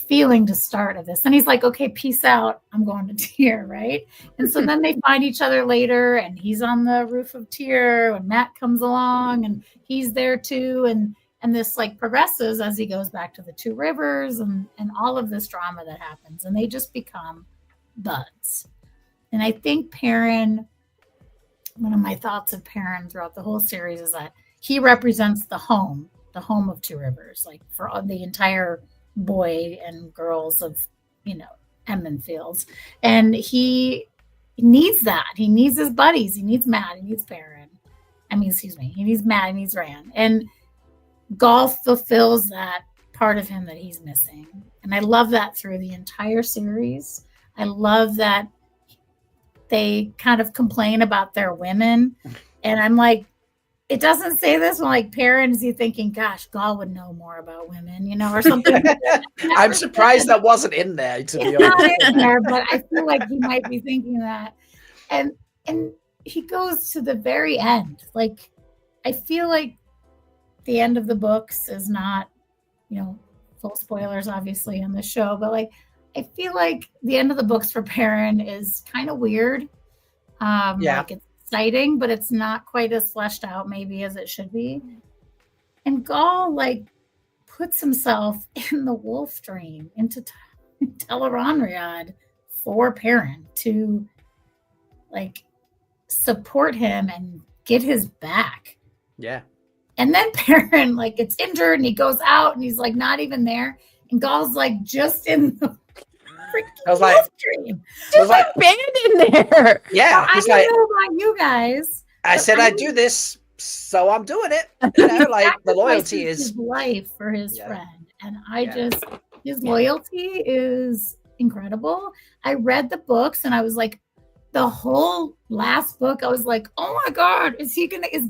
feeling to start of this. And he's like, okay, peace out. I'm going to Tyr, right? And so then they find each other later, and he's on the roof of Tyr when Matt comes along, and he's there too. And this like progresses as he goes back to the Two Rivers and all of this drama that happens. And they just become buds. And I think Perrin, one of my thoughts of Perrin throughout the whole series is that he represents the home of Two Rivers, like for the entire boy and girls of, Emon Fields. And he needs that. He needs his buddies. He needs Matt. He needs Perrin. He needs Matt. He needs Rand. And Gall fulfills that part of him that he's missing. And I love that through the entire series. I love that they kind of complain about their women. And I'm like, it doesn't say this when like Perrin, is he thinking, gosh, Gall would know more about women, or something. I'm surprised that wasn't in there, to be honest. Not in there, but I feel like he might be thinking that. And he goes to the very end. Like, I feel like the end of the books is not, full spoilers, obviously, on the show, but like, I feel like the end of the books for Perrin is kind of weird. Like it's exciting, but it's not quite as fleshed out maybe as it should be. And Gall like puts himself in the wolf dream into Tel'aran'rhiod for Perrin to like support him and get his back. Yeah. And then Perrin like gets injured and he goes out and he's like not even there. And Gall's like just in the freaking wolf dream. Just like banned in there. Yeah. I don't know about you guys. I said I'd do this, so I'm doing it. Like the loyalty is his life for his friend. And his loyalty is incredible. I read the books and I was like, the whole last book, I was like, oh my God, is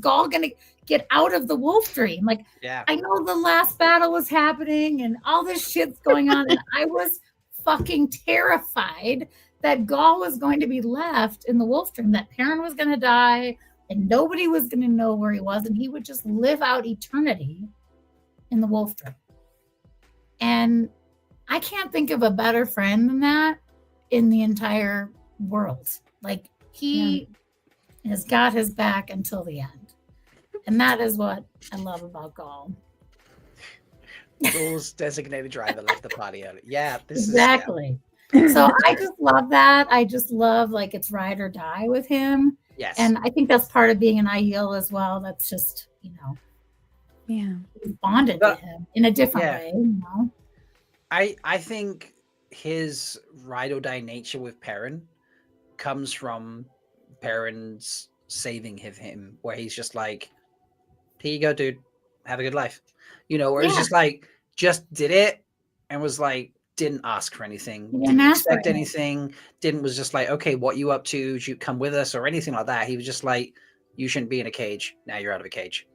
Gall gonna get out of the wolf dream? Like, I know the last battle was happening and all this shit's going on. And I was fucking terrified that Gall was going to be left in the wolf dream, that Perrin was going to die and nobody was going to know where he was. And he would just live out eternity in the wolf dream. And I can't think of a better friend than that in the entire world. Like he has got his back until the end. And that is what I love about Gall. Gall's designated driver left the party early. Yeah, exactly. So I just love that. I just love like it's ride or die with him. Yes. And I think that's part of being an Aiel as well. That's just, Yeah. bonded to him in a different way, I think his ride or die nature with Perrin comes from Perrin's saving him, where he's just like, here you go, dude, have a good life. Where he's just like, just did it and was like, didn't ask for anything, didn't expect anything, was just like, okay, what you up to? You come with us or anything like that. He was just like, you shouldn't be in a cage. Now you're out of a cage.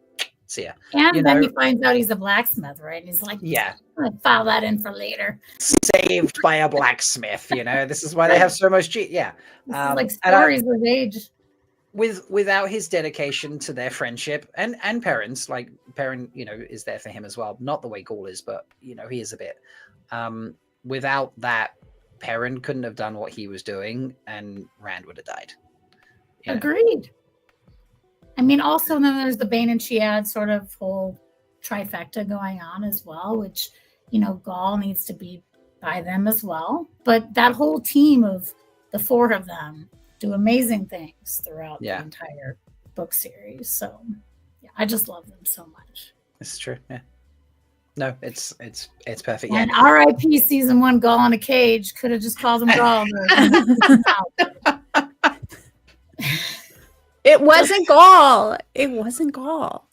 See ya. And then he finds out he's a blacksmith, right? And he's like, yeah, I'm gonna file that in for later. Saved by a blacksmith. This is why they have so much cheat. Yeah, this is like stories of age. Without his dedication to their friendship and Perrin's, like Perrin, is there for him as well. Not the way Gaul is, but he is a bit. Without that, Perrin couldn't have done what he was doing, and Rand would have died. Agreed. I mean, also then there's the Bane and Chiad sort of whole trifecta going on as well, which Gaul needs to be by them as well. But that whole team of the four of them do amazing things throughout the entire book series. So yeah, I just love them so much. It's true. Yeah. No, it's perfect. And R.I.P. season 1 Gaul in a cage. Could have just called him Gaul. It wasn't Gaul. It wasn't Gaul.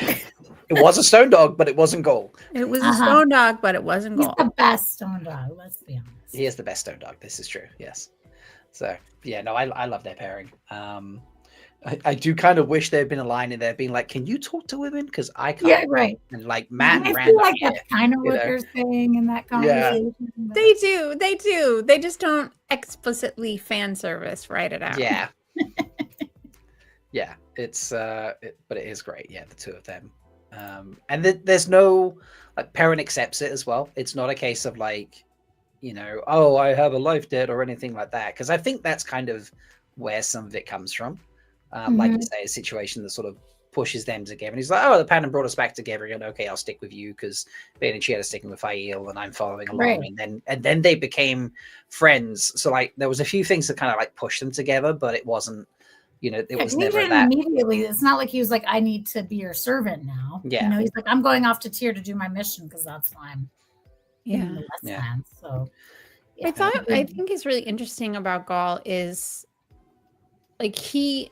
It was a stone dog, but it wasn't Gaul. It was a stone dog, but it wasn't Gaul. He's the best stone dog, let's be honest. He is the best stone dog. This is true. Yes. So yeah, no, I love their pairing. I do kind of wish there'd been a line in there being like, "Can you talk to women? Because I can't." Yeah, right. And like Matt and I feel like that's kind of what they're saying in that conversation. Yeah. They do. They just don't explicitly fan service write it out. Yeah. Yeah, but it is great. Yeah, the two of them. And there's no, like, Perrin accepts it as well. It's not a case of like, oh, I have a life debt or anything like that. Because I think that's kind of where some of it comes from. Like you say, a situation that sort of pushes them together. And he's like, oh, the pattern brought us back together. And okay, I'll stick with you because Bane and Chiad are sticking with Aiel and I'm following along. Right. And then they became friends. So like there was a few things that kind of like pushed them together, but it wasn't, it was never that immediately. It's not like he was like, I need to be your servant now. Yeah. He's like, I'm going off to Tyr to do my mission because that's why I'm in the Westlands. So I think is really interesting about Gaul is like he's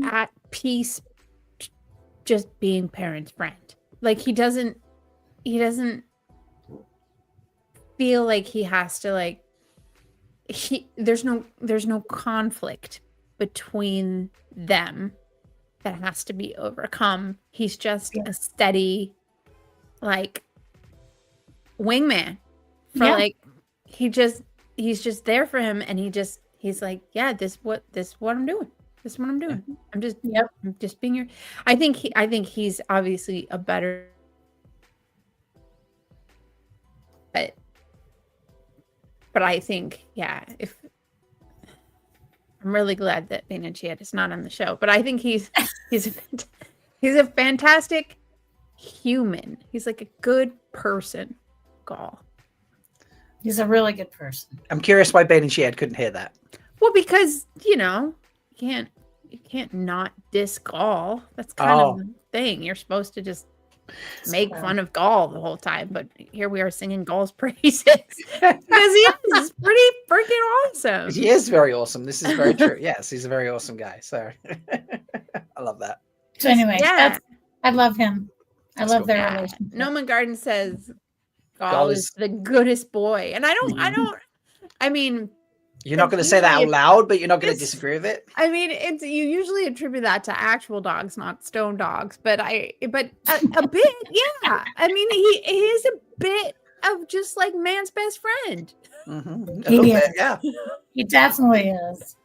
at peace just being Perrin's friend. Like he doesn't feel like he has to like there's no conflict between them that has to be overcome. He's just a steady like wingman for like he's just there for him, and he's like, yeah, this what I'm doing. This is what I'm doing. I'm just being your. I think he's obviously a better. But I think, if I'm really glad that Bane and Chiad is not on the show. But I think he's a fantastic human. He's like a good person, Gaul. He's a really good person. I'm curious why Bane and Chiad couldn't hear that. Well, because you can't not diss Gaul. That's kind of the thing. You're supposed to just make fun of Gaul the whole time, but here we are singing Gaul's praises because he's pretty freaking awesome. He is very awesome. This is very true. Yes, he's a very awesome guy. So I love that. So anyway, I love him. I love their relationship. Noman Garden says Gaul is the goodest boy, and I mean. You're not going to say that out loud, but you're not going to disagree with it. I mean, you usually attribute that to actual dogs, not stone dogs. But a bit, yeah. I mean, he is a bit of just like man's best friend. Yeah, he definitely is.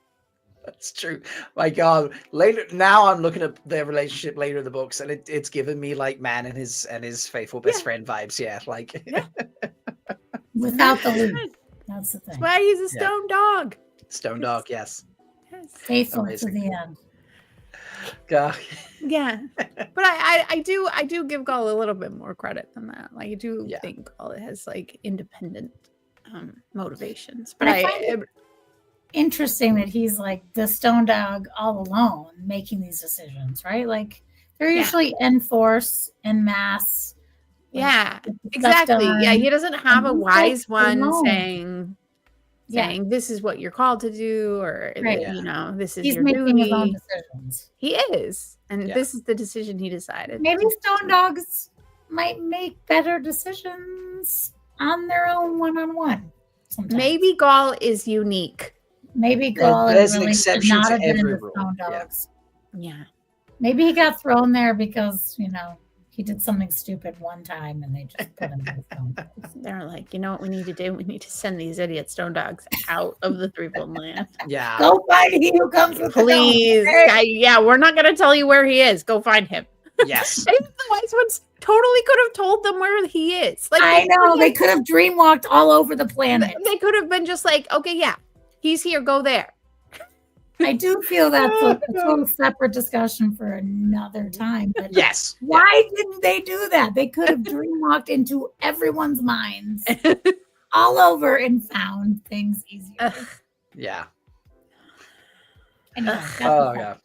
That's true. My God, now I'm looking at their relationship later in the books, and it's given me like man and his faithful best friend vibes. Yeah, like without the loop. That's the thing. That's why he's a stone dog. Stone dog, yes. Faithful to the end. God. Yeah. But I do give Gaul a little bit more credit than that. Like I do think Gaul has like independent motivations. But interesting that he's like the stone dog all alone making these decisions, right? Like they're usually in force, in mass. Yeah, exactly. Yeah, he doesn't have a wise one alone. saying this is what you're called to do, or Right. you know, this is He's your making duty. his own decisions. He is, and this is the decision he decided. Maybe stone dogs might make better decisions on their own one-on-one. Sometimes. Maybe Gaul is unique. Maybe Gaul There's is an really exception not to a bit every into rule. stone dogs. Yeah. Maybe he got thrown there because, you know, he did something stupid one time and they just put him in stone dogs. They're like, you know what we need to do? We need to send these idiot stone dogs out of the Threefold Land. Yeah. Go find he who comes with Please. the dog. Yeah, we're not going to tell you where he is. Go find him. Yes. I think the wise ones totally could have told them where he is. Like I know. They could have dream walked all over the planet. They could have been just like, okay, yeah, he's here. Go there. I do feel that's a total separate discussion for another time. But yes. Why didn't they do that? They could have dream walked into everyone's minds all over and found things easier. Yeah. Anyway, Oh yeah.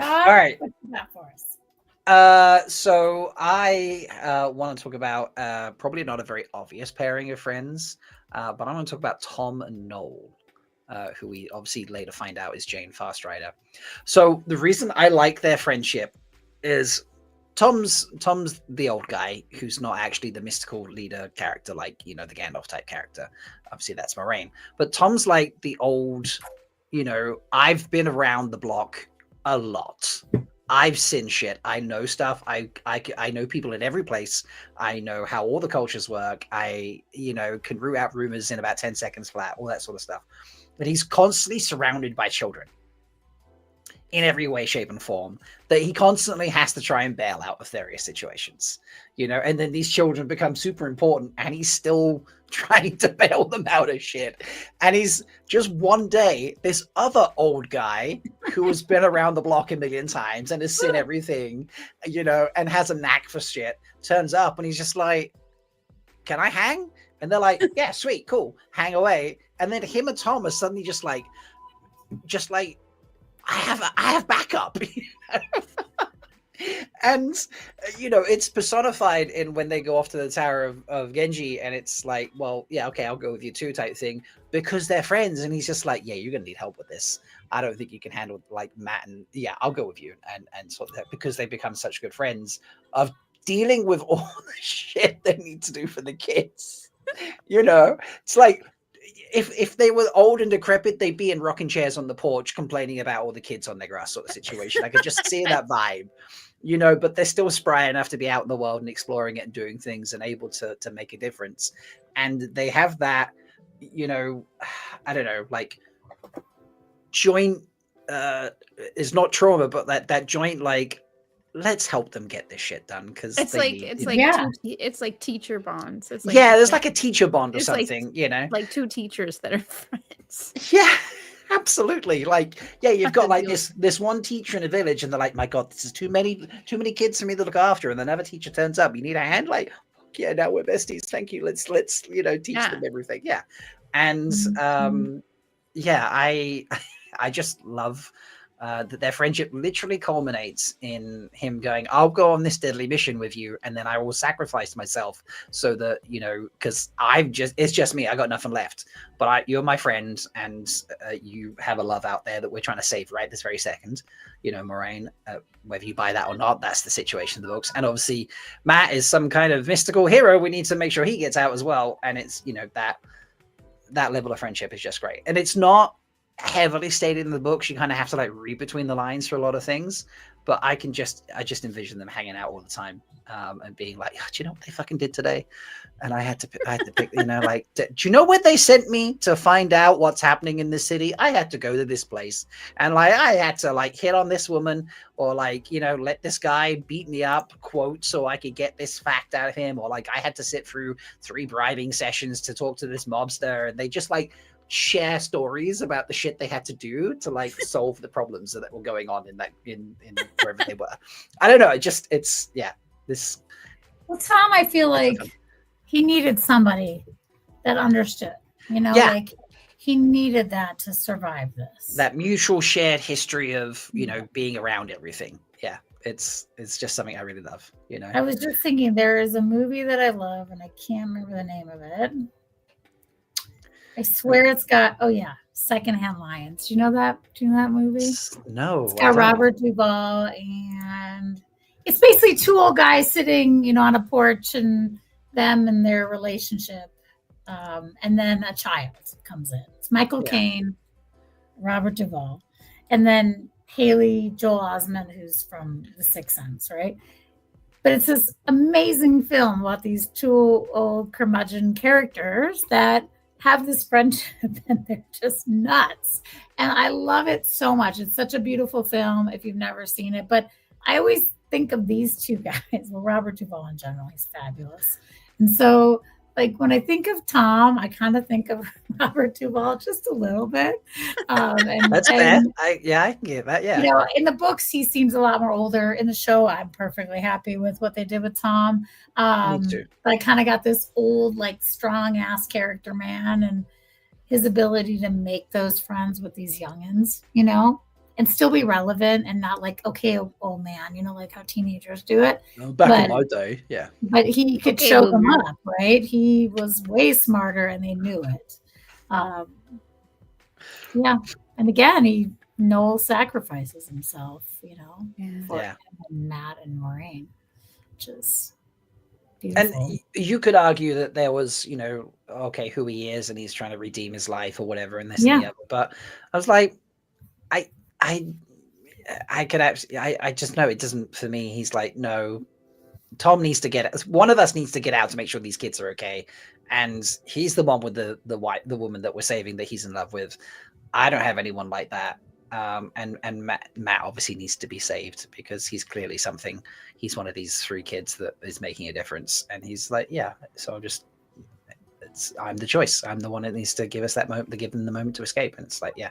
all right. What you got for us? So I want to talk about probably not a very obvious pairing of friends, but I want to talk about Tom and Noel. Who we obviously later find out is Jane Fastrider. So the reason I like their friendship is Tom's the old guy who's not actually the mystical leader character, like, you know, the Gandalf type character. Obviously that's Moraine. But Tom's like the old, you know, I've been around the block a lot. I've seen shit. I know stuff. I know people in every place. I know how all the cultures work. I, you know, can root out rumors in about 10 seconds flat, all that sort of stuff. But he's constantly surrounded by children in every way, shape, and form that he constantly has to try and bail out of various situations, you know, and then these children become super important and he's still trying to bail them out of shit. And he's just one day, this other old guy who has been around the block a million times and has seen everything, you know, and has a knack for shit, turns up and he's just like, can I hang? And they're like, yeah, sweet, cool, hang away. And then him and Tom are suddenly just like, I have backup. And, you know, it's personified in when they go off to the Tower of Genji, and it's like, well, yeah, okay, I'll go with you too type thing, because they're friends. And he's just like, yeah, you're going to need help with this. I don't think you can handle like Matt, and yeah, I'll go with you. And sort of that, because they become such good friends of dealing with all the shit they need to do for the kids. You know, it's like, if they were old and decrepit, they'd be in rocking chairs on the porch complaining about all the kids on their grass sort of situation. I could just see that vibe, you know, but they're still spry enough to be out in the world and exploring it and doing things and able to make a difference. And they have that, you know, I don't know, like joint is not trauma, but that joint, like, let's help them get this shit done, because it's like teacher bonds. It's like, yeah, there's like a teacher bond or it's something, like, you know, like two teachers that are friends. Yeah, absolutely. Like, yeah, you've got like this one teacher in a village, and they're like, my God, this is too many kids for me to look after. And another teacher turns up. You need a hand? Like, yeah, now we're besties. Thank you. Let's you know, teach them everything. Yeah, and yeah, I just love. That their friendship literally culminates in him going, I'll go on this deadly mission with you, and then I will sacrifice myself so that, you know, because it's just me, I got nothing left, but you're my friend, and you have a love out there that we're trying to save right this very second, you know, Moraine, whether you buy that or not, that's the situation in the books. And obviously Matt is some kind of mystical hero, we need to make sure he gets out as well. And it's, you know, that level of friendship is just great. And it's not heavily stated in the books. You kind of have to like read between the lines for a lot of things, but I just envision them hanging out all the time, and being like, oh, do you know what they fucking did today? And I had to pick, you know, like, do you know where they sent me to find out what's happening in this city? I had to go to this place, and like I had to like hit on this woman, or like, you know, let this guy beat me up, quote, so I could get this fact out of him, or like I had to sit through 3 bribing sessions to talk to this mobster. And they just like share stories about the shit they had to do to like solve the problems that were going on in wherever they were. I don't know. Well, Tom, I feel like he needed somebody that understood, you know, like he needed that to survive this. That mutual shared history of, being around everything. Yeah. It's just something I really love, I was just thinking there is a movie that I love and I can't remember the name of it. I swear it's got Secondhand Lions. Do you know that movie? No. It's got Robert Duvall, and it's basically two old guys sitting, on a porch, and them and their relationship. And then a child comes in. It's Michael Caine, Robert Duvall, and then Haley Joel Osment, who's from The Sixth Sense, right? But it's this amazing film about these two old curmudgeon characters that have this friendship and they're just nuts. And I love it so much. It's such a beautiful film if you've never seen it. But I always think of these two guys. Well, Robert Duvall in general, he's fabulous. And so, like, when I think of Tom, I kind of think of Robert Duvall just a little bit. That's fair. I can get that. Yeah. In the books, he seems a lot more older. In the show, I'm perfectly happy with what they did with Tom. Me too. But I kind of got this old, like, strong ass character man, and his ability to make those friends with these youngins, and still be relevant and not like, okay, old man, like how teenagers do it. Back in my day, yeah. But he could show them up, right? He was way smarter and they knew it. Yeah. And again, Noel sacrifices himself, for him and Matt and Moraine, which is beautiful. And you could argue that there was, who he is and he's trying to redeem his life or whatever and this and the other. But I was like, I could actually, I just know it doesn't for me. He's like, no, Tom needs to one of us needs to get out to make sure these kids are okay. And he's the one with the woman that we're saving that he's in love with. I don't have anyone like that. And Matt obviously needs to be saved because he's clearly something. He's one of these three kids that is making a difference. And he's like, yeah, so I'm the choice. I'm the one that needs to give us that moment, to give them the moment to escape. And it's like, yeah.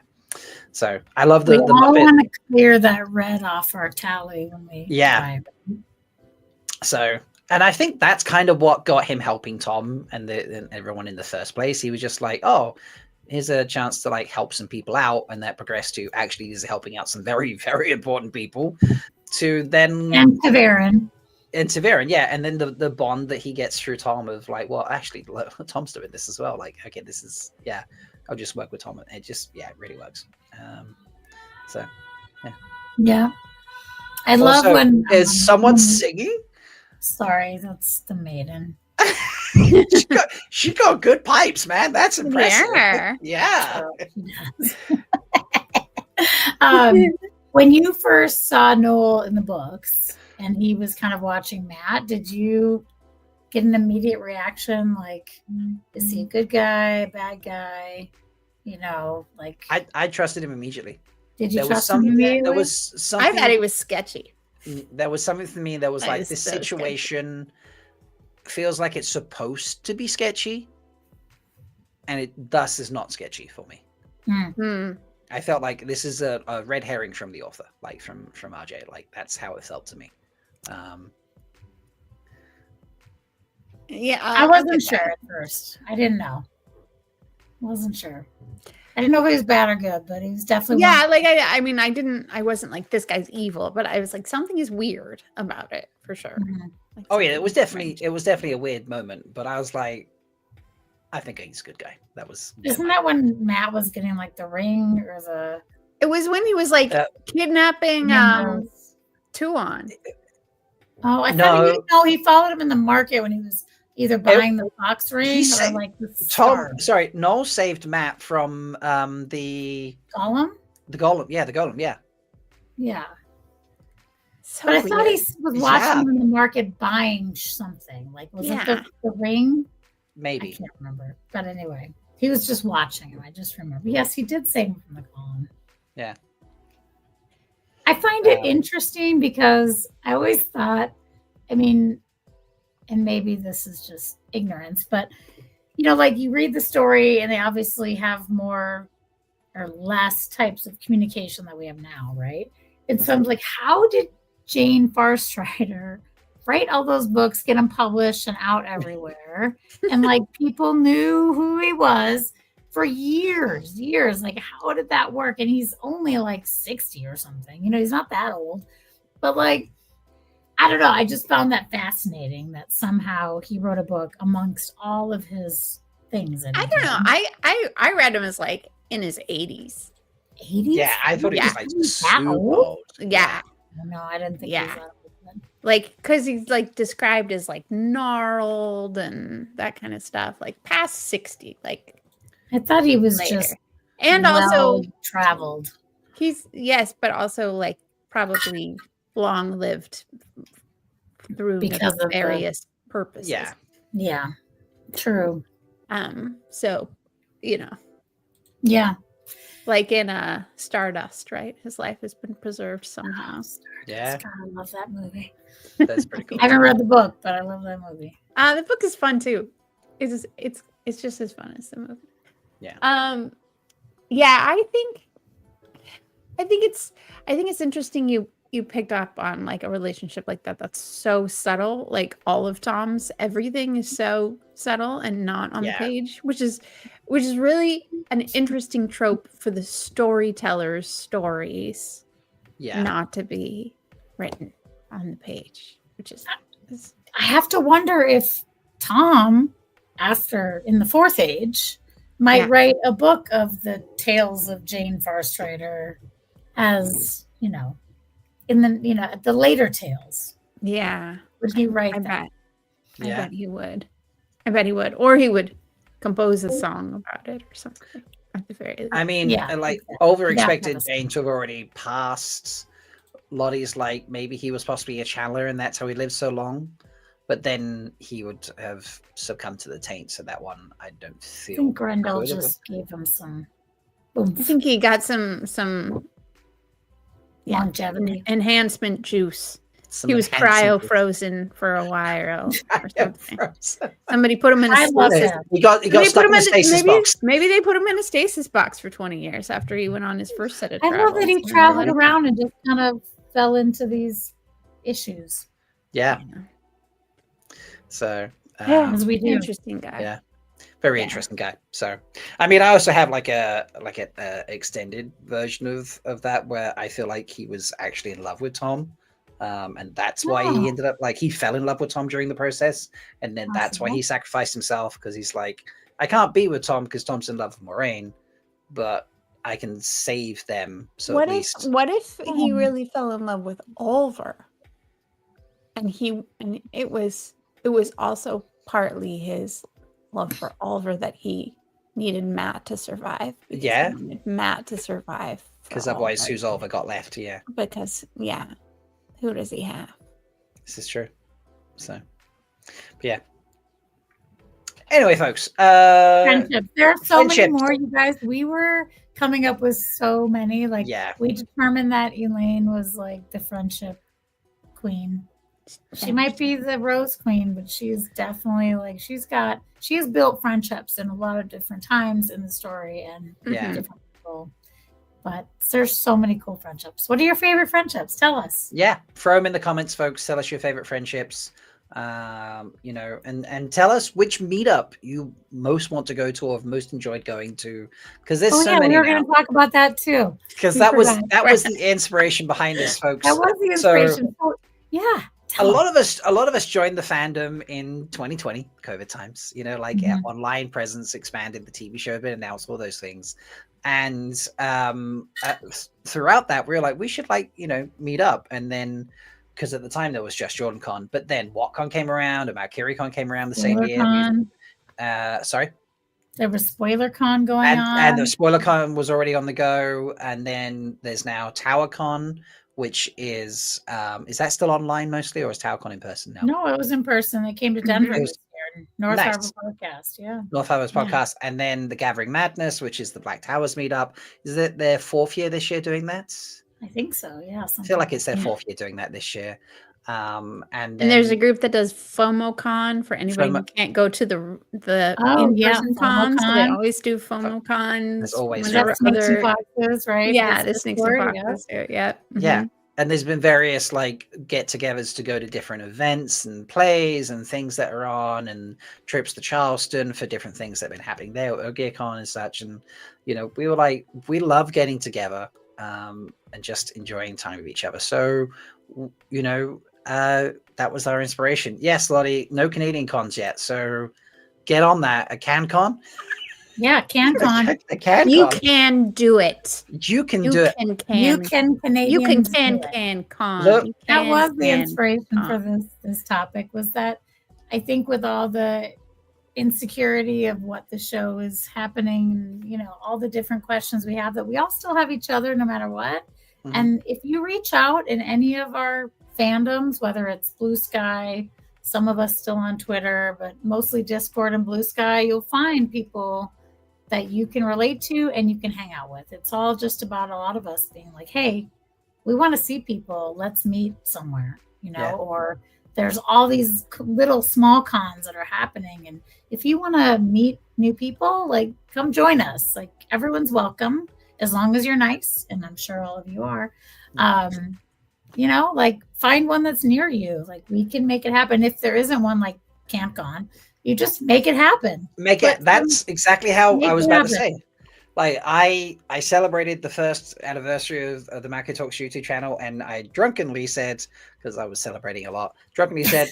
So I love the all want to clear that red off our tally when we drive. So, and I think that's kind of what got him helping Tom and everyone in the first place. He was just like, oh, here's a chance to like help some people out, and that progressed to actually he's helping out some very, very important people. To then and Taverin, yeah, and then the bond that he gets through Tom of like, well, actually, Tom's doing this as well. Like, okay, this is I'll just work with Tom, and it just it really works. Yeah. I love when is someone singing. Sorry, that's the maiden. she got good pipes, man. That's impressive. Yeah. When you first saw Noel in the books and he was kind of watching Matt, did you get an immediate reaction? Like, is he a good guy, bad guy? Like I trusted him immediately. Did you trust him immediately? There was something. I thought he was sketchy. There was something for me that was like this situation feels like it's supposed to be sketchy, and it thus is not sketchy for me. I felt like this is a red herring from the author, like from RJ. Like that's how it felt to me. I wasn't sure at first. I didn't know. Wasn't sure. I didn't know if he was bad or good, but he was definitely I wasn't like this guy's evil, but I was like something is weird about it for sure. Mm-hmm. Like, it was definitely a weird moment, but I was like, I think he's a good guy. That was Isn't that when Matt was getting like the ring or the It was when he was like kidnapping Tuon. Oh, I thought he followed him in the market when he was either buying the fox ring or like the star. Noel saved Matt from the Golem? The Golem, yeah. Yeah. So but I weird. thought he was watching him in the market buying something. Like, was it the ring? Maybe. I can't remember. But anyway, he was just watching him. I just remember. Yes, he did save him from the Golem. Yeah. I find it interesting because I always thought, and maybe this is just ignorance, but like you read the story and they obviously have more or less types of communication that we have now, right? And so I'm like, how did Jane Farstrider write all those books, get them published and out everywhere? And like people knew who he was for years. Like, how did that work? And he's only like 60 or something. You know, he's not that old. But like, I don't know. I just found that fascinating that somehow he wrote a book amongst all of his things. I don't know. I read him as like in his 80s. 80s? Yeah, I thought he was like super old? old. Yeah. No, I didn't think he was that old. Like, because he's like described as like gnarled and that kind of stuff, like past 60. Like, I thought he was later. just and also traveled. He's but also like probably long lived through because of various purposes. Yeah, true. So, you know, like in Stardust, right? His life has been preserved somehow. Yeah, God, I love that movie. That's pretty cool. I haven't read the book, but I love that movie. The book is fun too. It's just as fun as the movie. Yeah. I think it's interesting you picked up on like a relationship like that that's so subtle. Like all of Tom's everything is so subtle and not on the page, which is really an interesting trope for the storyteller's stories. Yeah. Not to be written on the page, which is I have to wonder if Tom, after in the fourth age, might write a book of the tales of Jane Farstrider as, you know, in the, the later tales. Yeah. Would he write I that? bet he would. Or he would compose a song about it or something. At the very least. I mean, over expected Jane to have already passed. Lottie's like, maybe he was possibly a channeler and that's how he lived so long. But then he would have succumbed to the taint. So that one, I don't feel. I think Grendel just gave him some. I think he got some longevity enhancement juice. He was cryo frozen for a while or something. Somebody put him in a stasis. He got stuck in a stasis box. Maybe they put him in a stasis box for 20 years after he went on his first set of travels. I love that he traveled around and just kind of fell into these issues. Yeah. So as we do. Interesting guy. Yeah. Very interesting guy. So, I mean, I also have like a extended version of that where I feel like he was actually in love with Tom. And that's why he ended up he fell in love with Tom during the process. And then that's why he sacrificed himself, because he's like, I can't be with Tom because Tom's in love with Moraine, but I can save them. So what if he really fell in love with Oliver? And it was also partly his love for Oliver that he needed Matt to survive. Yeah. He wanted Matt to survive. Because otherwise, who's Oliver got left? Yeah. Because, who does he have? This is true. So, but yeah. Anyway, folks. Friendships. There are so many more, you guys. We were coming up with so many. We determined that Elaine was like the friendship queen. She might be the rose queen, but she's definitely she has built friendships in a lot of different times in the story and different people. But there's so many cool friendships. What are your favorite friendships? Tell us. Yeah, throw them in the comments, folks. Tell us your favorite friendships. And tell us which meetup you most want to go to or have most enjoyed going to, because there's so many. We were going to talk about that too. Because that was the inspiration behind this, folks. That was the inspiration. So, a lot of us joined the fandom in 2020 COVID times. Online presence expanded, the TV show had been announced, all those things. And throughout that, we were like, we should meet up. And then, because at the time there was just JordanCon, but then WhatCon came around and MalkierCon came around the same year. Sorry? There was SpoilerCon going on. And the SpoilerCon was already on the go. And then there's now TowerCon, which is that still online mostly, or is TowerCon in person now? No, it was in person. It came to Denver this year. North Harbor Podcast, North Harbor's podcast. And then the Gathering Madness, which is the Black Towers meetup. Is it their fourth year this year doing that? I think so, yeah. I feel like it's their fourth year doing that this year. And there's a group that does FOMOCon for anybody who can't go to the in-person cons. So they always do FOMOCon. There's always Snakes and Foxes, right? Yeah, the Snakes and Foxes. Yeah. Yeah. and there's been various like get-togethers to go to different events and plays and things that are on, and trips to Charleston for different things that have been happening there at GearCon and such. And we were like, we love getting together and just enjoying time with each other. So that was our inspiration. Yes, Lottie, no Canadian cons yet, so get on that. A CanCon. Yeah, CanCon. A CanCon. You can do it. You can do it. You can Canadians do it. Look, that was the inspiration for this topic, was that I think with all the insecurity of what the show is happening and all the different questions we have, that we all still have each other no matter what. Mm-hmm. And if you reach out in any of our fandoms, whether it's BlueSky, some of us still on Twitter, but mostly Discord and BlueSky, you'll find people that you can relate to and you can hang out with. It's all just about a lot of us being like, hey, we want to see people. Let's meet somewhere, or there's all these little small cons that are happening. And if you want to meet new people, like, come join us. Like, everyone's welcome as long as you're nice. And I'm sure all of you are. Like, find one that's near you. Like, we can make it happen. If there isn't one like CanCon, you just make it happen. That's exactly how I was about to say. Like, I celebrated the first anniversary of the Malkier Talks YouTube channel, and I drunkenly said, because I was celebrating a lot,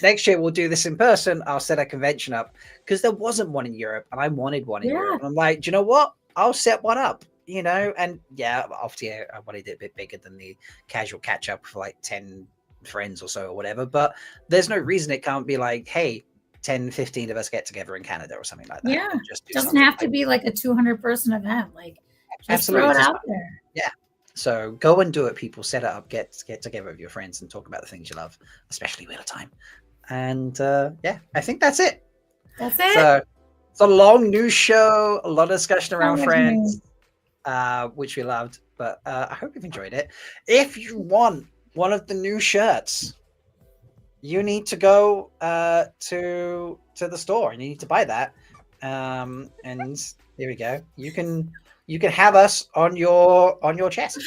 next year we'll do this in person. I'll set a convention up, because there wasn't one in Europe, and I wanted one in Europe. And I'm like, do you know what? I'll set one up. And obviously I wanted it a bit bigger than the casual catch up for like 10 friends or so or whatever, but there's no reason it can't be like, hey, 10, 15 of us get together in Canada or something like that. Yeah, it doesn't have to be like a 200 person event. Like, just throw it out there. Yeah. So go and do it, people. Set it up, get together with your friends and talk about the things you love, especially Wheel of Time. And I think that's it. That's it. So it's a long news show, a lot of discussion around Friends. Which we loved, but I hope you've enjoyed it. If you want one of the new shirts, you need to go to the store and you need to buy that. And here we go. You can have us on your chest.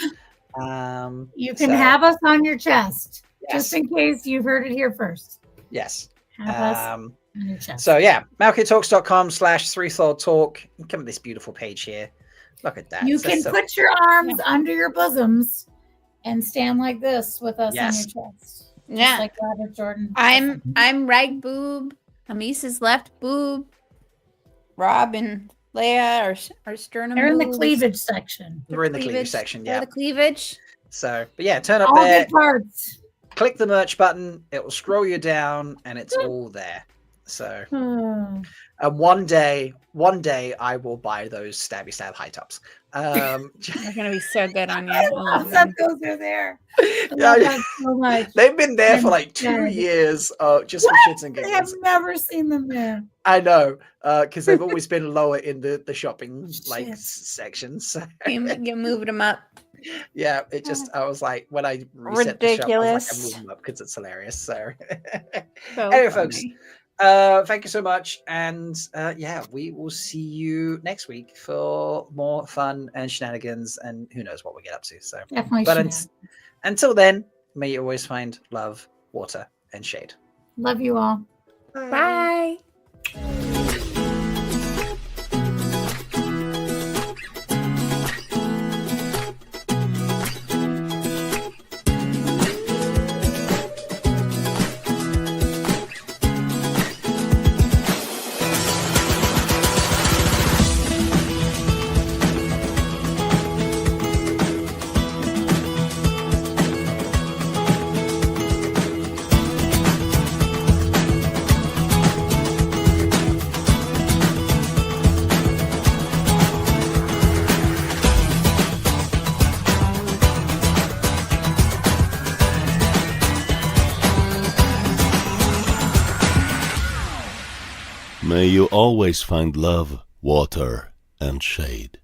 You can have us on your chest, just in case you've heard it here first. Yes. Have us on your chest. So yeah, malkiertalks.com/3thawtalk. Come to this beautiful page here. Look at that. You can put your arms under your bosoms and stand like this with us on your chest. Yeah. Like Robert Jordan. I'm right boob. Amis is left boob. Rob and Leigh-A are sternum. They're in the cleavage section. We're in the cleavage section, yeah. The cleavage. So, but yeah, turn up all there. All the parts. Click the merch button. It will scroll you down and it's all there. So, and one day I will buy those stabby stab high tops. They're gonna be so good on you. I love that those are there. So much. They've been there for like 2 years, just for shits and giggles. I have never seen them there. I know, because they've always been lower in the shopping sections. So. You moved them up. Yeah, it just I was like, when I reset the shop, I was like, I'm moving them up because it's hilarious. So anyway, folks. Thank you so much, and we will see you next week for more fun and shenanigans, and who knows what we'll get up to. So, definitely. But until then, may you always find love, water, and shade. Love you all. Bye. May you always find love, water, and shade.